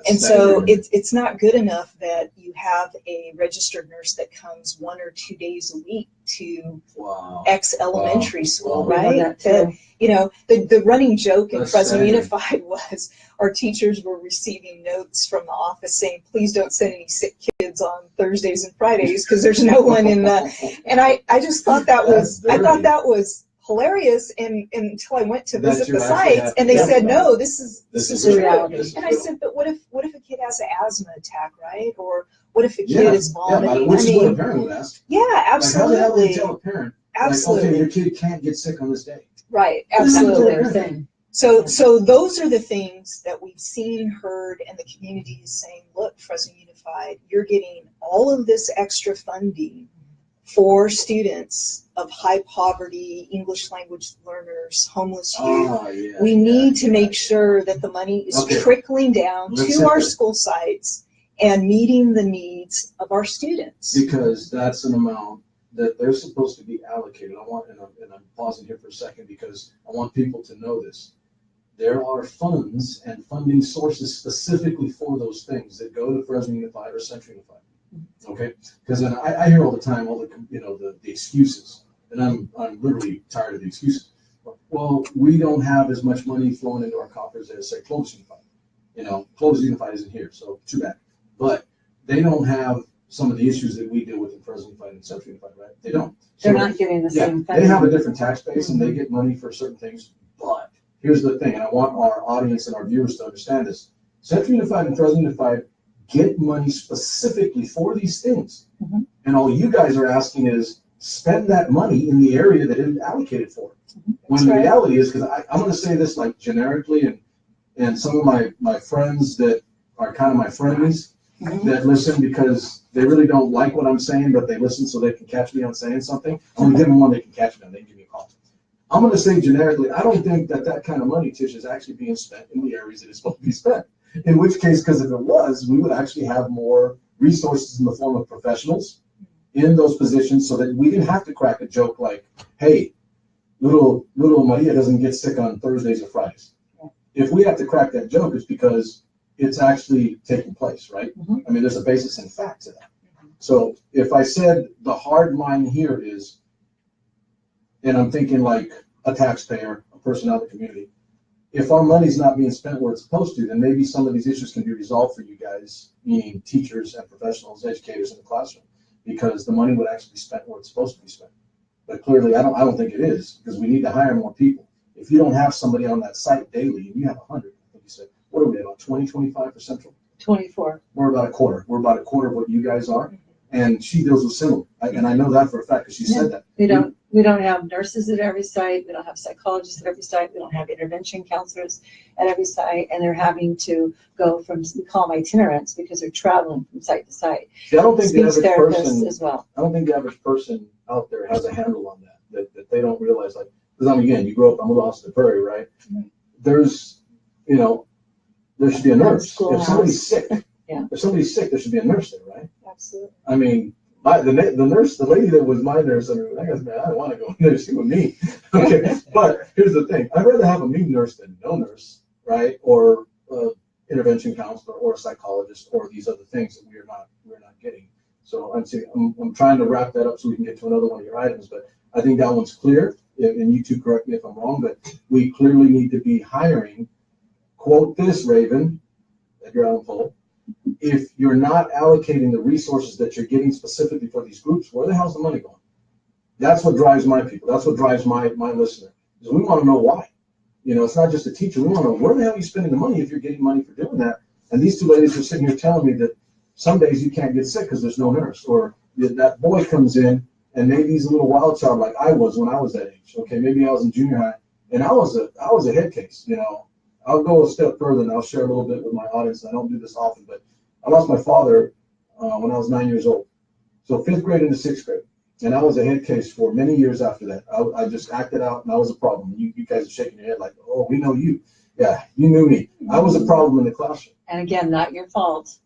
And so it's not good enough that you have a registered nurse that comes 1 or 2 days a week to X elementary school, right? The running joke in Fresno Unified was our teachers were receiving notes from the office saying, please don't send any sick kids on Thursdays and Fridays because there's no one in the, and I just thought that was hilarious, and until I went to visit the sites, and they said, no, this is the reality. And I said, but what if a kid has an asthma attack, right? Or what if a kid is vomiting? Which is what a parent would ask. Yeah, absolutely. Like, how do you tell a parent? Absolutely. Like, okay, your kid can't get sick on this day. Right, absolutely. So those are the things that we've seen, heard, and the community is saying, look, Fresno Unified, you're getting all of this extra funding for students of high poverty, English language learners, homeless youth. We need to make sure that the money is trickling down to our school sites and meeting the needs of our students. Because that's an amount that they're supposed to be allocated. And I'm pausing here for a second because I want people to know this. There are funds and funding sources specifically for those things that go to Fresno Unified or Central Unified. Okay, because then I hear all the time all the excuses, and I'm literally tired of the excuses. Well, we don't have as much money flowing into our coffers as say Clovis Unified. Clovis Unified isn't here, so too bad. But they don't have some of the issues that we deal with in Fresno Unified and Central Unified, right? They don't. They're not getting the same funding. They have a different tax base and they get money for certain things. But here's the thing, and I want our audience and our viewers to understand this: Central Unified and Fresno Unified get money specifically for these things. And all you guys are asking is spend that money in the area that it is allocated for. When the reality is, because I'm going to say this like generically, and some of my friends that are kind of my frenemies that listen because they really don't like what I'm saying, but they listen so they can catch me on saying something. I'm going to give them one they can catch me on. They can give me a call. I'm going to say generically, I don't think that kind of money, Tish, is actually being spent in the areas that it's supposed to be spent. In which case, because if it was, we would actually have more resources in the form of professionals in those positions so that we didn't have to crack a joke like, hey, little Maria doesn't get sick on Thursdays or Fridays. If we have to crack that joke, it's because it's actually taking place, right? I mean, there's a basis in fact to that. So if I said the hard line here is, and I'm thinking like a taxpayer, a person out of the community, if our money's not being spent where it's supposed to, then maybe some of these issues can be resolved for you guys, meaning teachers and professionals, educators in the classroom, because the money would actually be spent where it's supposed to be spent. But clearly, I don't think it is, because we need to hire more people. If you don't have somebody on that site daily, and you have 100, I think you said, what are we, about 20, 25 for Central? 24. We're about a quarter. We're about a quarter of what you guys are. And she deals with similar, and I know that for a fact because she said that. We don't have nurses at every site. We don't have psychologists at every site. We don't have intervention counselors at every site, and they're having to go from, we call them itinerants because they're traveling from site to site. See, I don't think the Speech average therapists person as well. I don't think the average person out there has a handle on that they don't realize, like, because again, you grew up, I'm a Austin Prairie, right? There's, there should be a nurse. If somebody's sick, if somebody's sick, there should be a nurse there, right? Absolutely. I mean, the nurse, the lady that was my nurse, I guess, man, I don't want to go in there. She with me. Okay, but here's the thing: I'd rather have a mean nurse than no nurse, right? Or intervention counselor, or a psychologist, or these other things that we're not getting. So I'm trying to wrap that up so we can get to another one of your items. But I think that one's clear, and you two correct me if I'm wrong. But we clearly need to be hiring. Quote this, Raven, Edgar Allan Poe. If you're not allocating the resources that you're getting specifically for these groups, where the hell's the money going? That's what drives my people. That's what drives my listener. Because we want to know why. It's not just a teacher. We want to know where the hell are you spending the money if you're getting money for doing that. And these two ladies are sitting here telling me that some days you can't get sick because there's no nurse, or that boy comes in and maybe he's a little wild child like I was when I was that age. Okay, maybe I was in junior high and I was a head case. I'll go a step further and I'll share a little bit with my audience. I don't do this often, but I lost my father when I was 9 years old. So 5th grade into 6th grade. And I was a head case for many years after that. I just acted out and I was a problem. You guys are shaking your head like, oh, we know you. Yeah, you knew me. I was a problem in the classroom. And again, not your fault.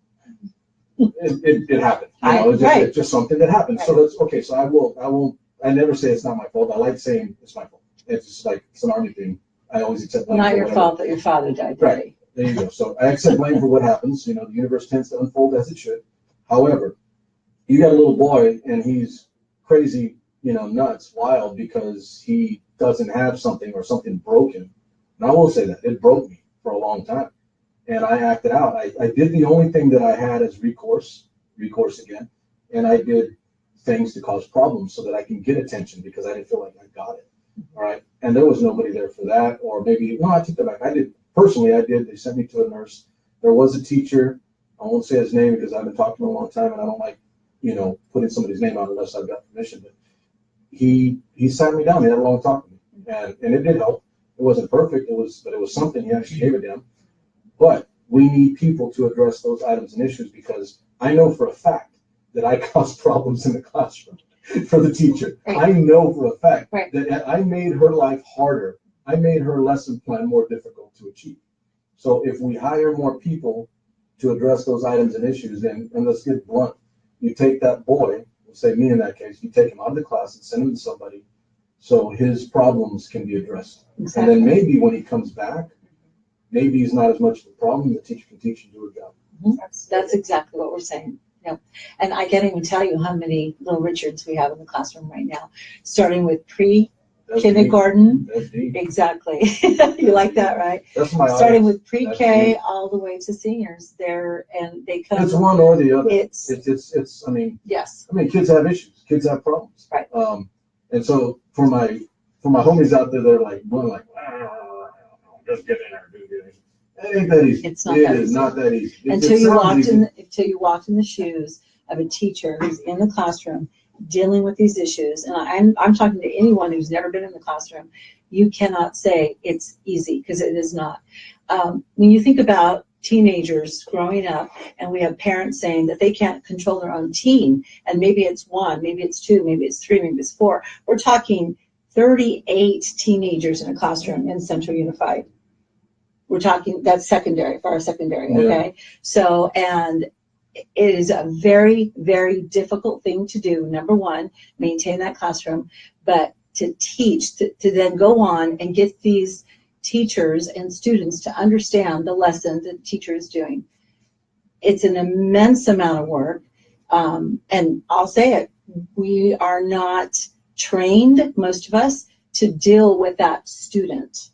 It happened. It's just something that happened. Right. So that's okay. So I never say it's not my fault. I like saying it's my fault. It's just like it's an army thing. I always accept blame. Not your fault that your father died. Right. There you go. So I accept blame for what happens. The universe tends to unfold as it should. However, you got a little boy and he's crazy, nuts, wild because he doesn't have something or something broken. And I will say that it broke me for a long time. And I acted out. I did the only thing that I had as recourse again. And I did things to cause problems so that I can get attention because I didn't feel like I got it. All right. And there was nobody there for that. Or maybe, no, I take that back. I did. Personally, I did. They sent me to a nurse. There was a teacher. I won't say his name because I've been talking to him a long time and I don't like, putting somebody's name out unless I've got permission. But he sat me down. He had a long talk with me. And it did help. It wasn't perfect. But it was something. He actually gave a damn. But we need people to address those items and issues because I know for a fact that I caused problems in the classroom for the teacher. Right. I know for a fact that I made her life harder. I made her lesson plan more difficult to achieve. So if we hire more people to address those items and issues, and let's get blunt, you take that boy, we'll say me in that case, you take him out of the class and send him to somebody so his problems can be addressed. Exactly. And then maybe when he comes back, maybe he's not as much of a problem. The teacher can teach and do her job. Mm-hmm. That's exactly what we're saying. Yep. And I can't even tell you how many little Richards we have in the classroom right now, starting with pre-kindergarten. Exactly. You like that, right? That's my starting with pre-K all the way to seniors. They come. It's one or the other. It's. I mean. Yes. I mean, kids have issues. Kids have problems. Right. And so for my homies out there, they're like, just get in there, dude. It ain't that easy. It's not that easy. Not that easy. Until you walked in the shoes of a teacher who's in the classroom dealing with these issues, and I'm talking to anyone who's never been in the classroom, you cannot say it's easy because it is not. When you think about teenagers growing up, and we have parents saying that they can't control their own teen, and maybe it's 1, maybe it's 2, maybe it's 3, maybe it's 4. We're talking 38 teenagers in a classroom in Central Unified. We're talking, that's secondary, for our secondary, okay? So, and it is a very, very difficult thing to do. Number one, maintain that classroom, but to teach, to then go on and get these teachers and students to understand the lesson the teacher is doing. It's an immense amount of work. And I'll say it, we are not trained, most of us, to deal with that student.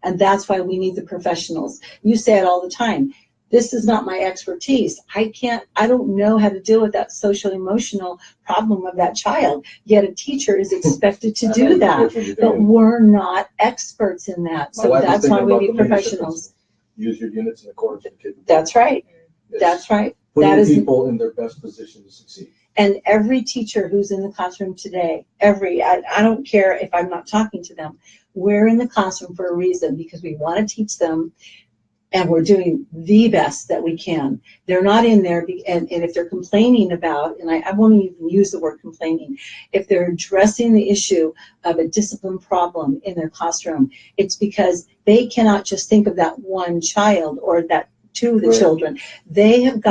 And that's why we need the professionals. You say it all the time. This is not my expertise. I don't know how to deal with that social emotional problem of that child. Yet a teacher is expected to do that. But we're not experts in that. So that's why we need professionals. Use your units in accordance with the capability. That's right. That's right. Putting people in their best position to succeed. And every teacher who's in the classroom today, I don't care if I'm not talking to them, we're in the classroom for a reason, because we want to teach them, and we're doing the best that we can. They're not in there, and if they're complaining about, and I won't even use the word complaining, if they're addressing the issue of a discipline problem in their classroom, it's because they cannot just think of that one child or that two of the children. They have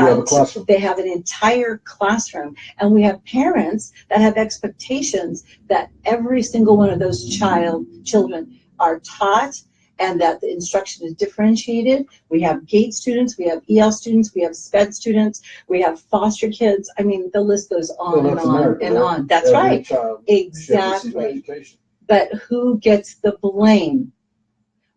they have an entire classroom, and we have parents that have expectations that every single one of those children are taught, and that the instruction is differentiated. We have GATE students, we have EL students, we have SPED students, we have foster kids. I mean, the list goes on and on America, and on. That's every right. Exactly. But who gets the blame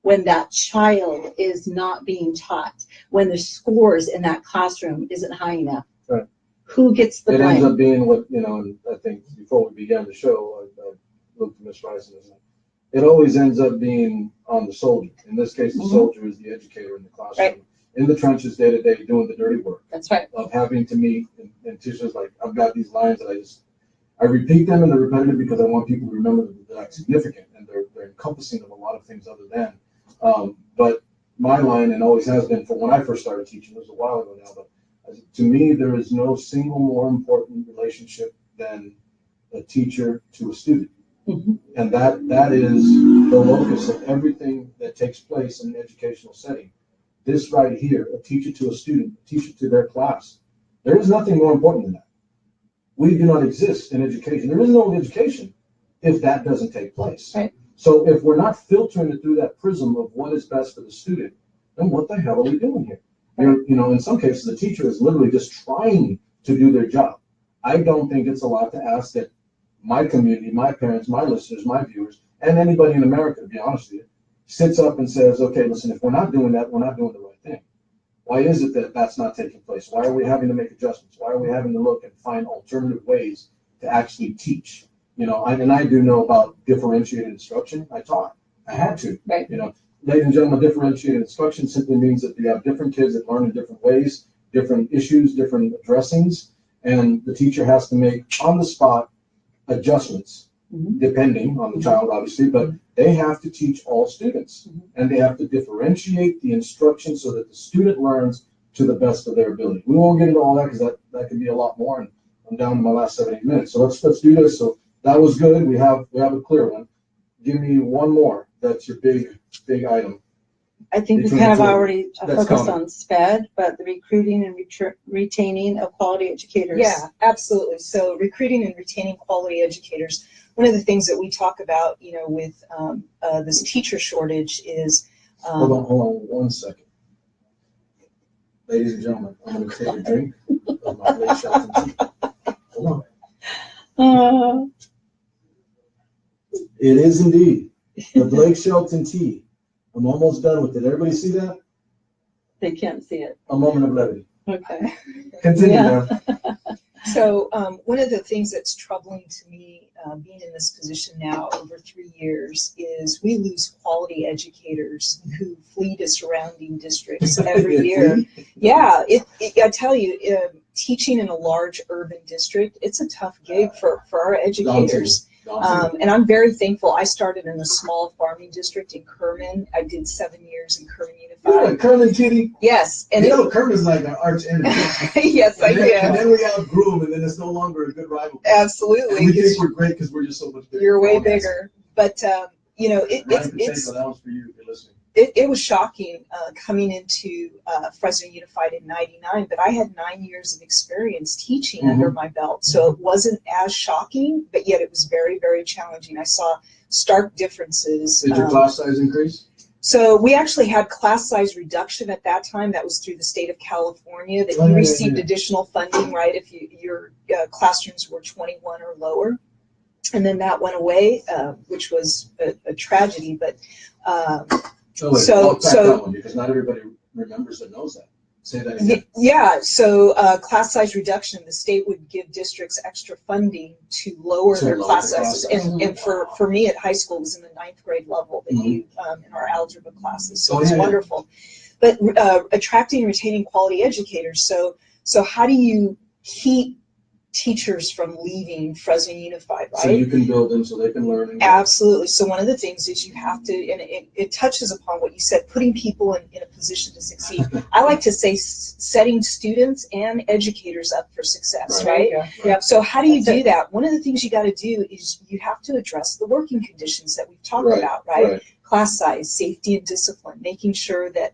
when that child is not being taught, when the scores in that classroom isn't high enough? Right. Who gets the blame? It ends up being what, and I think before we began the show, I looked at Ms. Rice, and it always ends up being on the soldier. In this case, the soldier is the educator in the classroom, in the trenches day to day, doing the dirty work. That's right. Of having to meet, and Tish was like, I've got these lines that I repeat them, and they're repetitive because I want people to remember that they're significant, and they're encompassing of a lot of things other than. But my line, and always has been from when I first started teaching, it was a while ago now, but to me, there is no single more important relationship than a teacher to a student. And that is the locus of everything that takes place in an educational setting. This right here, a teacher to a student, a teacher to their class. There is nothing more important than that. We do not exist in education. There is no education if that doesn't take place. Right. So if we're not filtering it through that prism of what is best for the student, then what the hell are we doing here? In some cases, the teacher is literally just trying to do their job. I don't think it's a lot to ask that my community, my parents, my listeners, my viewers, and anybody in America, to be honest with you, sits up and says, okay, listen, if we're not doing that, we're not doing the right thing. Why is it that that's not taking place? Why are we having to make adjustments? Why are we having to look and find alternative ways to actually teach? I do know about differentiated instruction. I taught. I had to. Right. Ladies and gentlemen, differentiated instruction simply means that you have different kids that learn in different ways, different issues, different addressings, and the teacher has to make on the spot adjustments depending on the child, obviously, but they have to teach all students, and they have to differentiate the instruction so that the student learns to the best of their ability. We won't get into all that because that can be a lot more, and I'm down to my last 7-8 minutes. So let's do this. So that was good. We have a clear one. Give me one more. That's your big item. I think we kind of already focused on SPED, but the recruiting and retaining of quality educators. Yeah, absolutely. So recruiting and retaining quality educators. One of the things that we talk about, with this teacher shortage is. Hold on 1 second. Ladies and gentlemen, I'm going to take a drink of my Blake Shelton tea. Hold on. It is indeed the Blake Shelton tea. I'm almost done with it. Everybody see that? They can't see it. A moment of levity. Okay. Continue now. So one of the things that's troubling to me, being in this position now over 3 years, is we lose quality educators who flee to surrounding districts every year. Yeah, I tell you, teaching in a large urban district, it's a tough gig for our educators. And I'm very thankful. I started in a small farming district in Kerman. I did 7 years in Kerman Unified. Yeah, Kerman, Kitty. Yes. And Kerman's like our arch enemy. Yes, I do. And then we outgrew him, and then it's no longer a good rival. Absolutely. And we think we're great because we're just so much bigger. You're way bigger. But, that was for you if you're listening. It was shocking coming into Fresno Unified in '99, but I had 9 years of experience teaching under my belt. So it wasn't as shocking, but yet it was very, very challenging. I saw stark differences. Did your class size increase? So we actually had class size reduction at that time. That was through the state of California, that you received additional funding, right, if your classrooms were 21 or lower. And then that went away, which was a tragedy, but... that one, because not everybody remembers or knows that. Say that again. Yeah, so class size reduction, the state would give districts extra funding to lower their class sizes. And for me at high school, it was in the 9th grade level that you in our algebra classes. So it's wonderful. But attracting and retaining quality educators. So how do you keep teachers from leaving Fresno Unified, right? So you can build them so they can learn. And Absolutely. So one of the things is you have to, and it touches upon what you said, putting people in a position to succeed. I like to say setting students and educators up for success, right? Yeah. So how do you do that? One of the things you got to do is you have to address the working conditions that we've talked about, right? Class size, safety and discipline, making sure that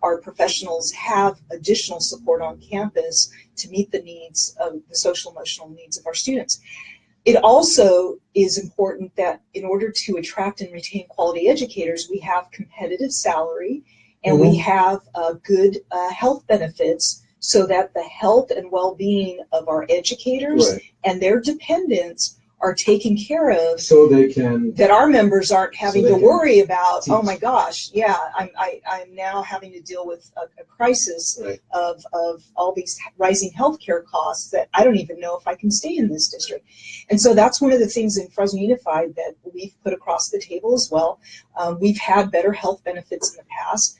our professionals have additional support on campus to meet the needs of the social emotional needs of our students. It also is important that in order to attract and retain quality educators, we have competitive salary and we have good health benefits so that the health and well-being of our educators and their dependents are taken care of, so they can, that our members aren't having to worry about, teach. Oh my gosh, yeah, I'm now having to deal with a crisis of all these rising healthcare costs that I don't even know if I can stay in this district. And so that's one of the things in Fresno Unified that we've put across the table as well. We've had better health benefits in the past.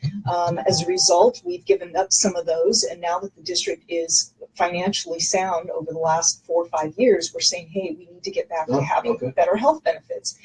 As a result, we've given up some of those, and now that the district is financially sound over the last 4 or 5 years, we're saying, hey, we need to get back to having better health benefits.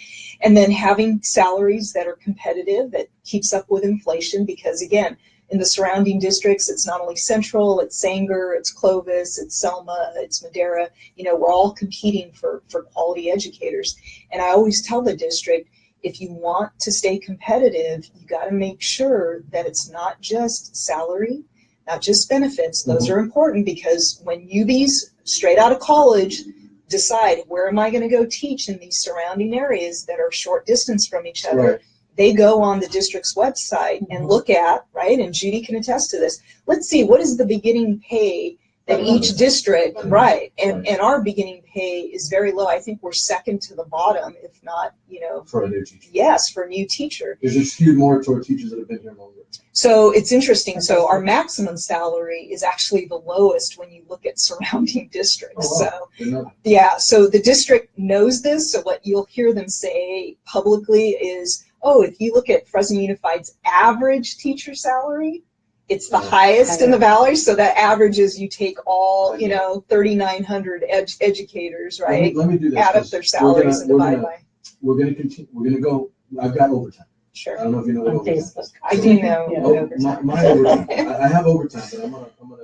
And then having salaries that are competitive, that keeps up with inflation, because again, in the surrounding districts, it's not only Central, it's Sanger, it's Clovis, it's Selma, it's Madera. You know, we're all competing for quality educators. And I always tell the district, if you want to stay competitive, you got to make sure that it's not just salary, not just benefits. Those are important, because when newbies straight out of college decide, where am I going to go teach in these surrounding areas that are short distance from each other, they go on the district's website and look at, right, and Judee can attest to this, let's see, what is the beginning pay that each district, and our beginning pay is very low. I think we're second to the bottom, if not, you know. For a new teacher. Yes, for a new teacher. Is it skewed more toward teachers that have been here longer? So it's interesting. So our maximum salary is actually the lowest when you look at surrounding districts. Oh, wow. So yeah, so the district knows this. So what you'll hear them say publicly is, oh, if you look at Fresno Unified's average teacher salary, it's the highest in the valley. So that averages, you take all, you know, 3,900 educators, right? Let me do this. Add up their salaries and divide by. We're going to continue. We're going to go. I've got overtime. Sure. I don't know if you know what overtime is. I do know. Yeah. My overtime. I have overtime, but I'm gonna.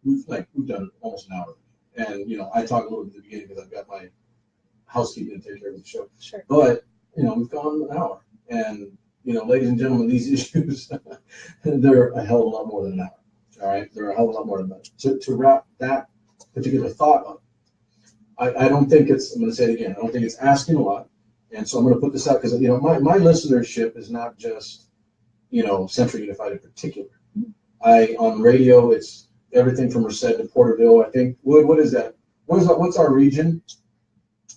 We've done it almost an hour, and you know I talk a little bit at the beginning because I've got my housekeeping to take care of the show. Sure. But you know we've gone an hour, and you know, ladies and gentlemen, these issues they're a hell of a lot more than an hour. All right, they're a hell of a lot more than that. To wrap that particular thought up, I don't think it's. I'm going to say it again. I don't think it's asking a lot. And so I'm going to put this out because, you know, my listenership is not just, you know, Central Unified in particular. On radio, it's everything from Merced to Porterville. I think, what is that? What's our region?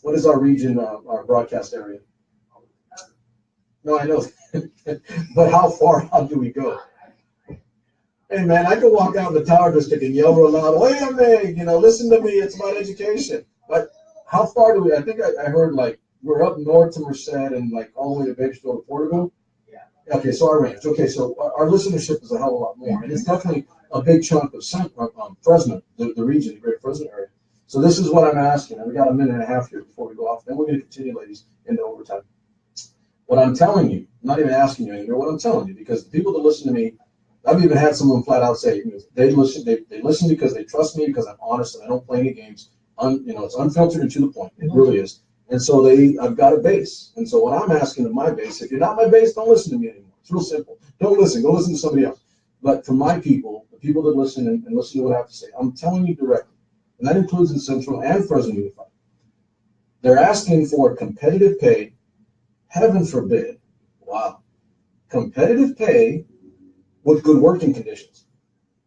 What is our region, our broadcast area? No, I know. But how far out do we go? Hey, man, I could walk out in the Tower District and yell real loud, wait a minute, you know, listen to me, it's about education. But how far do we, I think I heard, like, we're up north to Merced and like all the way to Bakersfield to Porterville. Yeah. Okay, so our range. Okay, so our listenership is a hell of a lot more, and it's definitely a big chunk of Fresno, the region, the Greater Fresno area. So this is what I'm asking, and we got a minute and a half here before we go off. Then we're going to continue, ladies, into overtime. What I'm telling you, I'm not even asking you anymore. What I'm telling you, because the people that listen to me, I've even had someone flat out say they listen. They listen because they trust me because I'm honest and I don't play any games. You know, it's unfiltered and to the point. It really is. And so I've got a base. And so what I'm asking of my base, if you're not my base, don't listen to me anymore. It's real simple. Don't listen. Go listen to somebody else. But for my people, the people that listen and listen to what I have to say, I'm telling you directly, and that includes in Central and Fresno Unified, they're asking for competitive pay, heaven forbid, wow, competitive pay with good working conditions.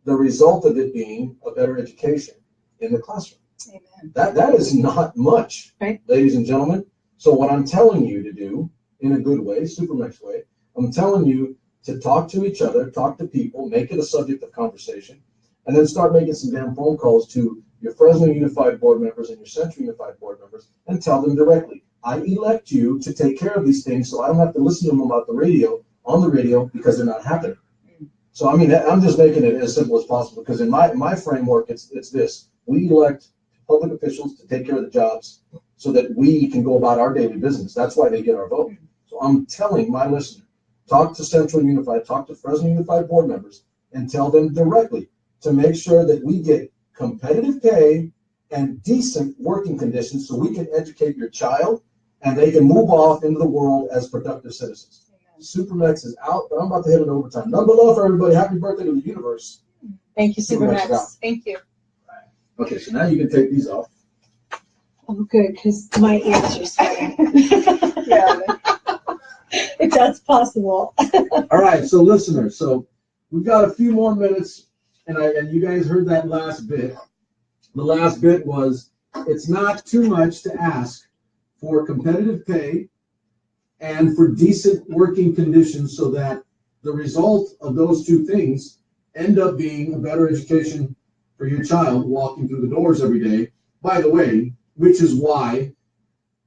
The result of it being a better education in the classroom. Amen. That is not much, ladies and gentlemen. So what I'm telling you to do in a good way, SuperMex way, I'm telling you to talk to each other, talk to people, make it a subject of conversation, and then start making some damn phone calls to your Fresno Unified board members and your Central Unified board members and tell them directly, I elect you to take care of these things so I don't have to listen to them on the radio because they're not happening. So, I mean, I'm just making it as simple as possible because in my framework, it's this. We elect public officials to take care of the jobs so that we can go about our daily business. That's why they get our vote. So I'm telling my listener, talk to Central Unified, talk to Fresno Unified board members, and tell them directly to make sure that we get competitive pay and decent working conditions so we can educate your child and they can move off into the world as productive citizens. SuperMex is out, but I'm about to hit an overtime. None but love for everybody. Happy birthday to the universe. Thank you, SuperMex. Thank you. Okay, so now you can take these off. Oh, good, because my ears are sweating. Yeah. If that's possible. All right, so listeners, so we've got a few more minutes, and you guys heard that last bit. The last bit was, it's not too much to ask for competitive pay and for decent working conditions so that the result of those two things end up being a better education for your child walking through the doors every day. By the way, which is why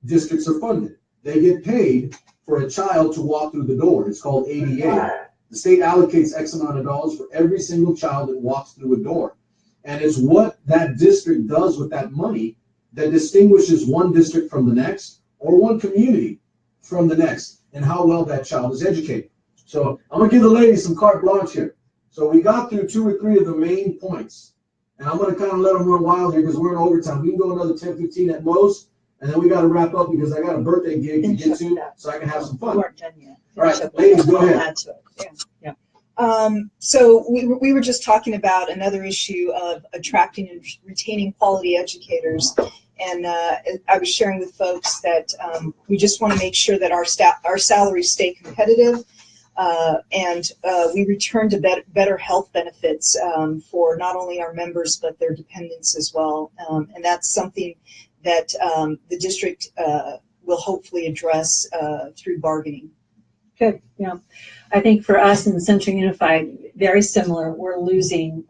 districts are funded. They get paid for a child to walk through the door. It's called ADA. The state allocates X amount of dollars for every single child that walks through a door. And it's what that district does with that money that distinguishes one district from the next or one community from the next and how well that child is educated. So I'm going to give the ladies some carte blanche here. So we got through 2 or 3 of the main points. And I'm going to kind of let them run wild here because we're in overtime. We can go another 10, 15 at most. And then we got to wrap up because I got a birthday gig to get to so I can have some fun. We weren't done yet. All right, ladies, go ahead. So we were just talking about another issue of attracting and retaining quality educators. And I was sharing with folks that we just want to make sure that our salaries stay competitive. And we return to better health benefits for not only our members, but their dependents as well. And that's something that the district will hopefully address through bargaining. Good. Yeah. I think for us in Central Unified, very similar. We're losing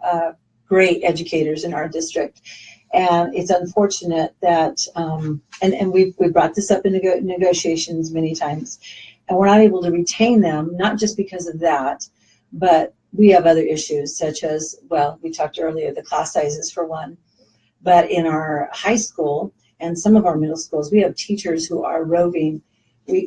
great educators in our district. And it's unfortunate that, and we've brought this up in negotiations many times, and we're not able to retain them, not just because of that, but we have other issues such as, well, we talked earlier, the class sizes for one, but in our high school and some of our middle schools, we have teachers who are roving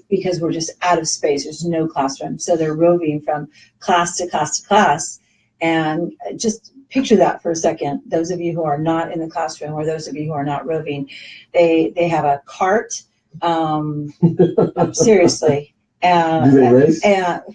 because we're just out of space. There's no classroom. So they're roving from class to class to class. And just picture that for a second. Those of you who are not in the classroom or those of you who are not roving, they have a cart, seriously. Do they race?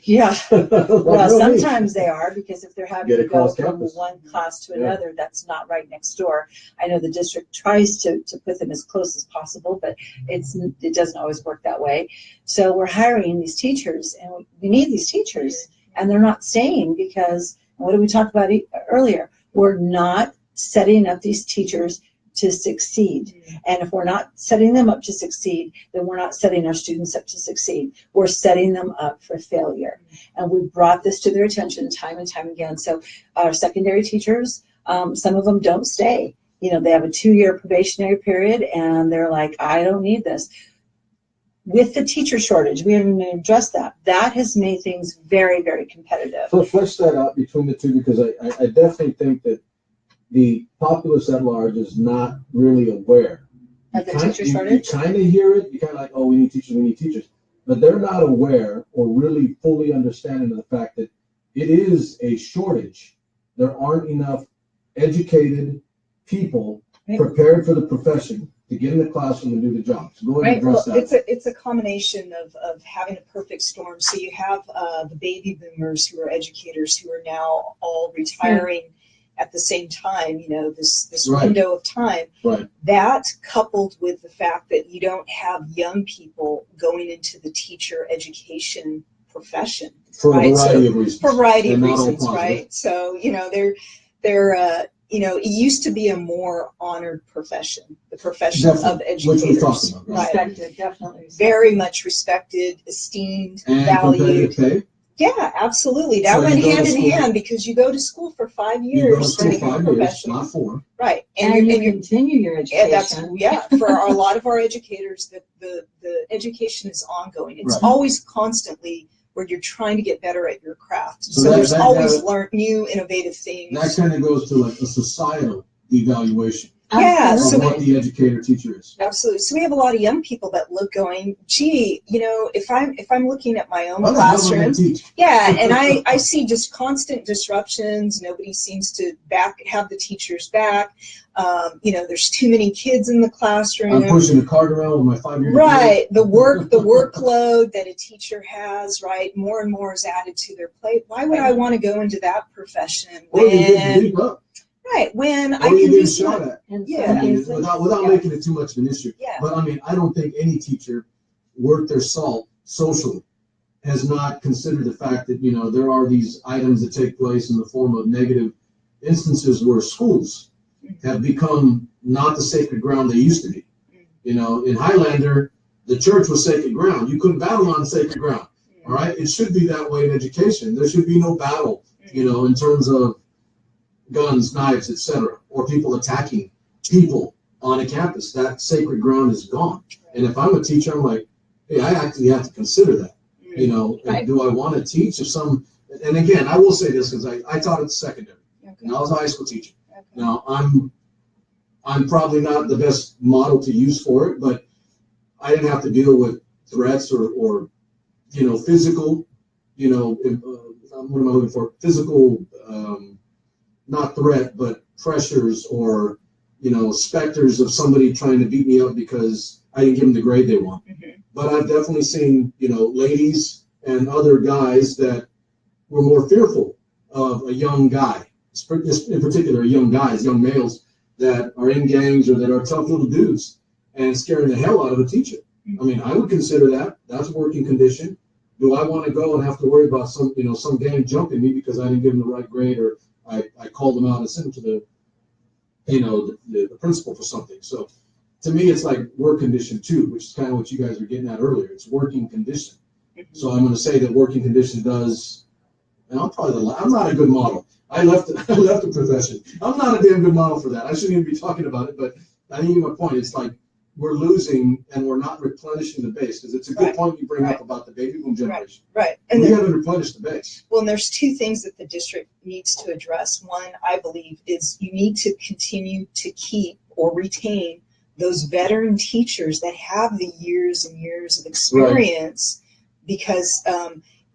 Yeah. Well, sometimes they are, because if they're having to go from one class to another, that's not right next door. I know the district tries to put them as close as possible, but it doesn't always work that way. So we're hiring these teachers, and we need these teachers, and they're not staying because, what did we talk about earlier? We're not setting up these teachers to succeed. And if we're not setting them up to succeed, then we're not setting our students up to succeed. We're setting them up for failure. And we brought this to their attention time and time again. So our secondary teachers, some of them don't stay. You know, they have a 2-year probationary period and they're like, I don't need this. With the teacher shortage, we haven't even addressed that. That has made things very, very competitive. So flesh that out between the two, because I definitely think that the populace at large is not really aware of the teacher shortage. You kind of hear it. You kind of like, oh, we need teachers, but they're not aware or really fully understanding of the fact that it is a shortage. There aren't enough educated people prepared for the profession to get in the classroom and do the job. So go ahead and address that. It's a combination of having a perfect storm. So you have the baby boomers who are educators who are now all retiring at the same time, you know, this window of time. Right. That coupled with the fact that you don't have young people going into the teacher education profession. For a variety of reasons. For a variety of reasons, right? So, you know, they're you know, it used to be a more honored profession, the profession of educators. Which we talked about, right? Respected, definitely. Very much respected, esteemed, and valued. Competitive pay? Yeah, absolutely. That went hand in hand because you go to school for 5 years. You go to school to 5 years, not 4. Right. And you continue your education. For a lot of our educators, the education is ongoing. It's always constantly where you're trying to get better at your craft. So there's always new innovative things. That kind of goes to like a societal evaluation. Yeah, of so what the educator teacher is. absolutely. So we have a lot of young people that look going, gee, you know, if I'm looking at my own Why the hell am I gonna classrooms, teach? yeah, and I see just constant disruptions. Nobody seems to have the teachers back. You know, there's too many kids in the classroom. I'm pushing the cart around with my 5-year-old. Right, the workload that a teacher has, right, more and more is added to their plate. Why would I want to go into that profession Or you get beat up. right, when Or I you can get do shot some, at. yeah. I mean, without making it too much of an issue. Yeah. But I mean, I don't think any teacher worth their salt socially has not considered the fact that, you know, there are these items that take place in the form of negative instances where schools have become not the sacred ground they used to be. You know, in Highlander, the church was sacred ground. You couldn't battle on sacred ground. All right. It should be that way in education. There should be no battle, you know, in terms of guns, knives, etc., or people attacking people on a campus. That sacred ground is gone. And if I'm a teacher, I'm like, hey, I actually have to consider that. You know, do I want to teach if some? And again, I will say this because I taught at the secondary, and I was a high school teacher. Now I'm probably not the best model to use for it, but I didn't have to deal with threats or you know, physical, you know, what am I looking for? Physical, not threat, but pressures or, you know, specters of somebody trying to beat me up because I didn't give them the grade they want. But I've definitely seen, you know, ladies and other guys that were more fearful of a young guy, in particular, young guys, young males that are in gangs or that are tough little dudes and scaring the hell out of a teacher. I mean, I would consider that's working condition. Do I want to go and have to worry about some gang jumping me because I didn't give them the right grade or I called them out and sent them to the principal for something? So to me, it's like work condition too, which is kind of what you guys were getting at earlier. It's working condition. So I'm going to say that working condition does, and I'm not a good model. I left the profession. I'm not a damn good model for that. I shouldn't even be talking about it, but I think my point is like we're losing and we're not replenishing the base, because it's a good point you bring up about the baby boom generation. Right. And we haven't replenished the base. Well, and there's two things that the district needs to address. One, I believe, is you need to continue to keep or retain those veteran teachers that have the years and years of experience, because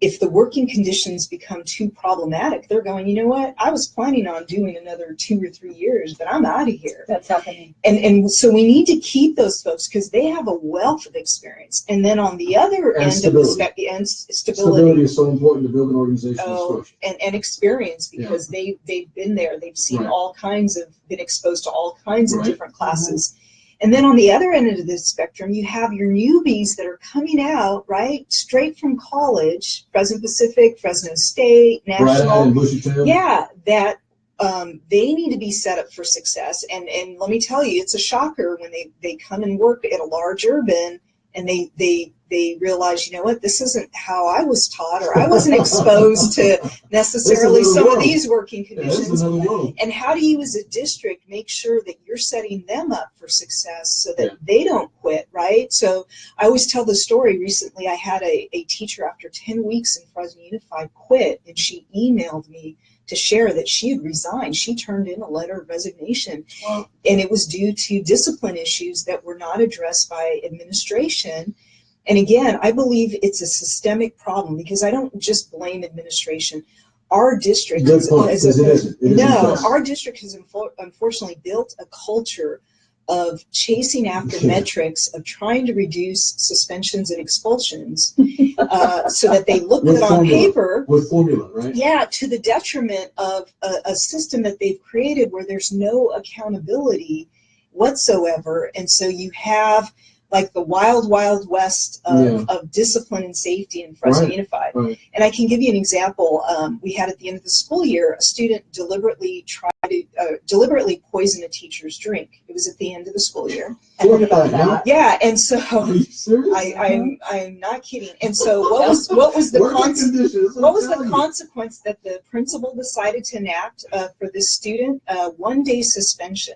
if the working conditions become too problematic, they're going, you know what, I was planning on doing another 2 or 3 years, but I'm out of here. That's happening. And so we need to keep those folks because they have a wealth of experience. And then on the other end of the spectrum, and stability is so important to build an organizational structure. And experience, because they've been there, they've seen all kinds of, been exposed to all kinds of different classes. And then on the other end of the spectrum, you have your newbies that are coming out, right, straight from college, Fresno Pacific, Fresno State, National. That they need to be set up for success. And let me tell you, it's a shocker when they come and work at a large urban and they realize, you know what, this isn't how I was taught, or I wasn't exposed to necessarily some of these working conditions. And how do you as a district make sure that you're setting them up for success so that they don't quit, right? So I always tell the story. Recently I had a teacher after 10 weeks in Fresno Unified quit, and she emailed me to share that she had resigned. She turned in a letter of resignation, and it was due to discipline issues that were not addressed by administration. And again, I believe it's a systemic problem, because I don't just blame administration. Our district our district has unfortunately built a culture of chasing after metrics, of trying to reduce suspensions and expulsions so that they look good on paper. With formula, right? Yeah, to the detriment of a system that they've created where there's no accountability whatsoever. And so you have like the wild west of discipline and safety in Fresno Unified. And I can give you an example. We had at the end of the school year, a student deliberately poison a teacher's drink. It was at the end of the school year. I heard about that. Yeah, and so are you serious? I'm not kidding. And so what was the consequence that the principal decided to enact for this student? 1-day suspension.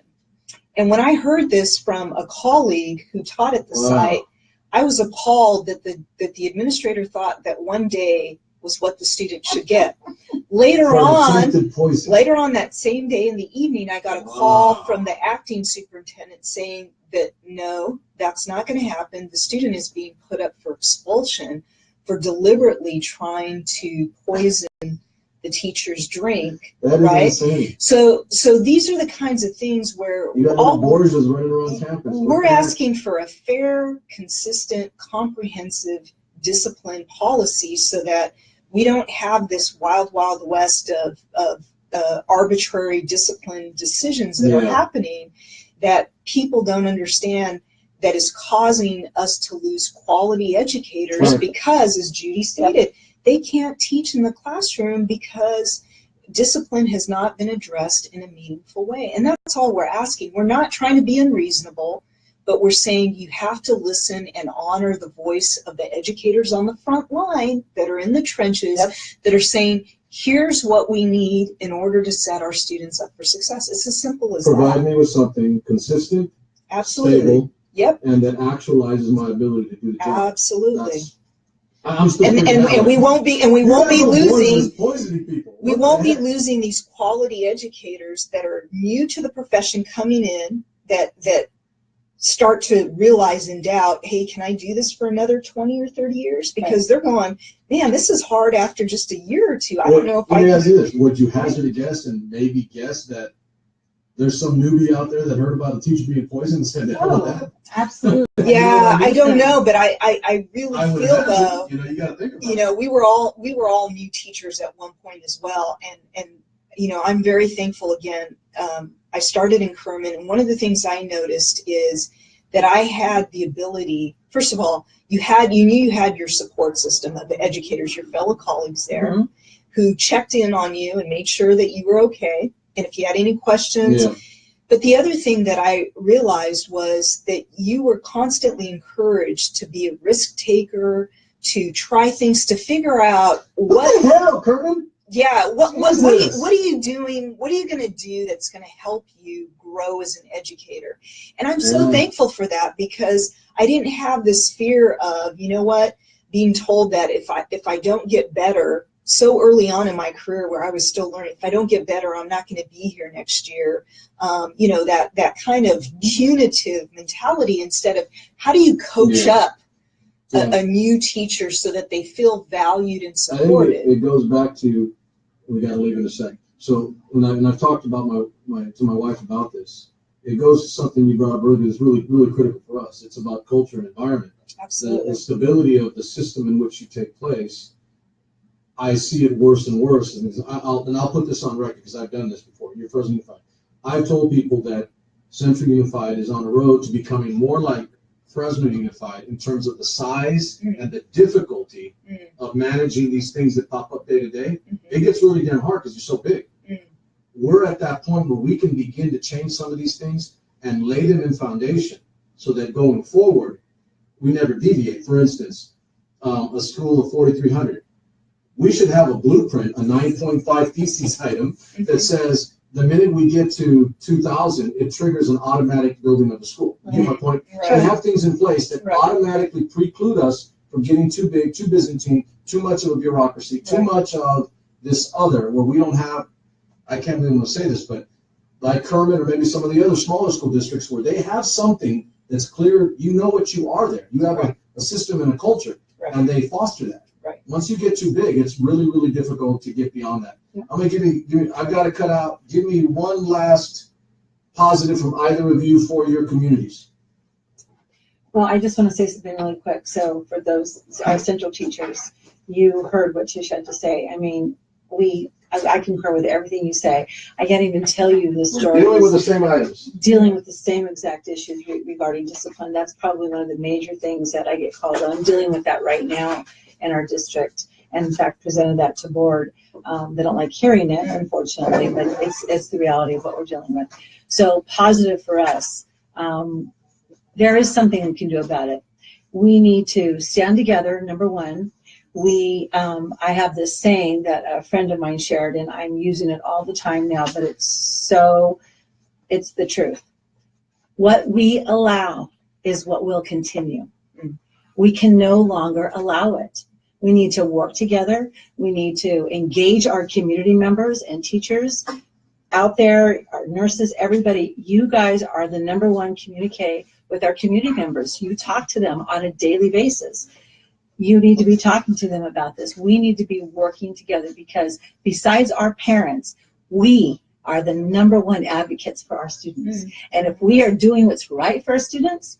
And when I heard this from a colleague who taught at the site, I was appalled that the administrator thought that 1 day was what the student should get. Later on that same day in the evening, I got a call from the acting superintendent saying that no, that's not going to happen. The student is being put up for expulsion for deliberately trying to poison the teacher's drink, right? So these are the kinds of things where we're asking for a fair, consistent, comprehensive discipline policy so that we don't have this wild west of arbitrary discipline decisions that are happening that people don't understand, that is causing us to lose quality educators because, as Judee stated, they can't teach in the classroom because discipline has not been addressed in a meaningful way. And that's all we're asking. We're not trying to be unreasonable, but we're saying you have to listen and honor the voice of the educators on the front line that are in the trenches, that are saying, here's what we need in order to set our students up for success. It's as simple as Provide me with something consistent, stable, and that actualizes my ability to do the job. Absolutely. And we won't be losing these quality educators that are new to the profession coming in, that start to realize and doubt, hey, can I do this for another 20 or 30 years? Because they're going, man, this is hard after just a year or two. I don't know if I can. Let me ask you this. Would you hazard a guess and maybe guess that there's some newbie out there that heard about a teacher being poisoned and said, hell with that? Absolutely. Yeah, I don't know, but I really feel though, you got to think about it. We were all new teachers at one point as well, and I'm very thankful again. I started in Kerman, and one of the things I noticed is that I had the ability. First of all, you knew you had your support system of the educators, your fellow colleagues there, who checked in on you and made sure that you were okay, and if you had any questions. But the other thing that I realized was that you were constantly encouraged to be a risk taker, to try things, to figure out what the hell, Kerman? Yeah, what are you doing? What are you going to do that's going to help you grow as an educator? And I'm so thankful for that, because I didn't have this fear of, being told that if I don't get better so early on in my career where I was still learning, if I don't get better, I'm not going to be here next year. That kind of punitive mentality, instead of how do you coach up a new teacher so that they feel valued and supported. I think it goes back to, we got to leave in a second. So when I've talked about to my wife about this, it goes to something you brought up earlier that's really, really critical for us. It's about culture and environment. Absolutely. The stability of the system in which you take place. I see it worse and worse. And I'll put this on record because I've done this before. You're Fresno Unified. I've told people that Central Unified is on the road to becoming more like Fresno Unified in terms of the size and the difficulty of managing these things that pop up day to day. It gets really damn hard because you're so big. We're at that point where we can begin to change some of these things and lay them in foundation so that going forward, we never deviate. For instance, a school of 4,300. We should have a blueprint, a 9.5 thesis item that says the minute we get to 2,000, it triggers an automatic building of the school. You get my point? Right. To have things in place that automatically preclude us from getting too big, too Byzantine, too much of a bureaucracy, too much of this other, where we don't have, I can't even say this, but like Kermit or maybe some of the other smaller school districts where they have something that's clear, what you are there. You have a system and a culture, and they foster that. Once you get too big, it's really, really difficult to get beyond that. I'm going to I've got to cut out. Give me one last positive from either of you for your communities. Well, I just want to say something really quick. So for our central teachers, you heard what Tish had to say. I mean, I concur with everything you say. I can't even tell you the story. Dealing with the same items. Dealing with the same exact issues regarding discipline. That's probably one of the major things that I get called on. I'm dealing with that right now in our district, and in fact presented that to board. They don't like hearing it, unfortunately, but it's the reality of what we're dealing with. So positive for us. There is something we can do about it. We need to stand together, number one. I have this saying that a friend of mine shared, and I'm using it all the time now, but it's the truth. What we allow is what will continue. We can no longer allow it. We need to work together. We need to engage our community members and teachers out there, our nurses, everybody. You guys are the number one communicate with our community members. You talk to them on a daily basis. You need to be talking to them about this. We need to be working together because besides our parents, we are the number one advocates for our students. And if we are doing what's right for our students,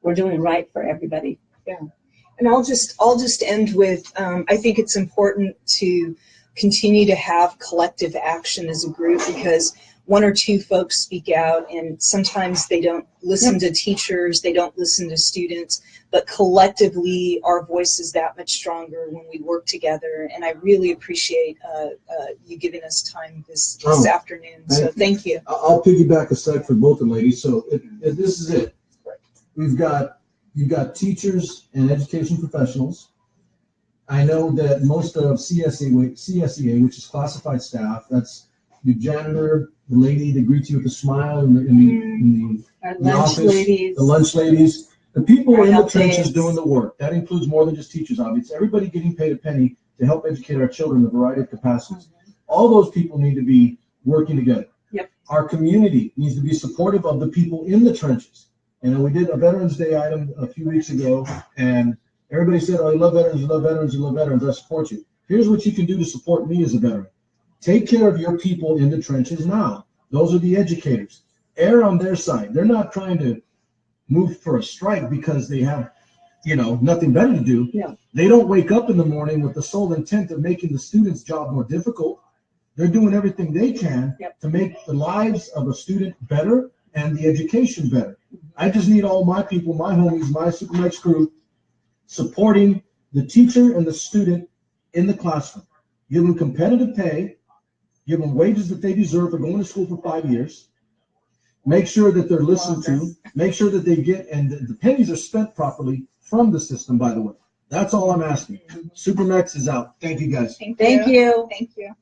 we're doing right for everybody. Yeah. And I'll just end with, I think it's important to continue to have collective action as a group, because one or two folks speak out and sometimes they don't listen to teachers, they don't listen to students, but collectively our voice is that much stronger when we work together. And I really appreciate you giving us time this afternoon. So thank you. I'll piggyback a sec for both the ladies. So this is it. You've got teachers and education professionals. I know that most of CSEA, which is classified staff, that's the janitor, the lady that greets you with a smile in the office, ladies. the lunch ladies, the people in the trenches doing the work. That includes more than just teachers, obviously. Everybody getting paid a penny to help educate our children in a variety of capacities. All those people need to be working together. Yep. Our community needs to be supportive of the people in the trenches. And we did a Veterans Day item a few weeks ago, and everybody said, oh, you love veterans, you love veterans, you love veterans, I support you. Here's what you can do to support me as a veteran. Take care of your people in the trenches now. Those are the educators. Err on their side. They're not trying to move for a strike because they have, nothing better to do. Yeah. They don't wake up in the morning with the sole intent of making the student's job more difficult. They're doing everything they can to make the lives of a student better and the education better. I just need all my people, my homies, my SuperMex crew, supporting the teacher and the student in the classroom. Give them competitive pay, give them wages that they deserve for going to school for 5 years, make sure that they're listened to, make sure that they get, and the pennies are spent properly from the system, by the way. That's all I'm asking. SuperMex is out. Thank you, guys. Thank you. Thank you.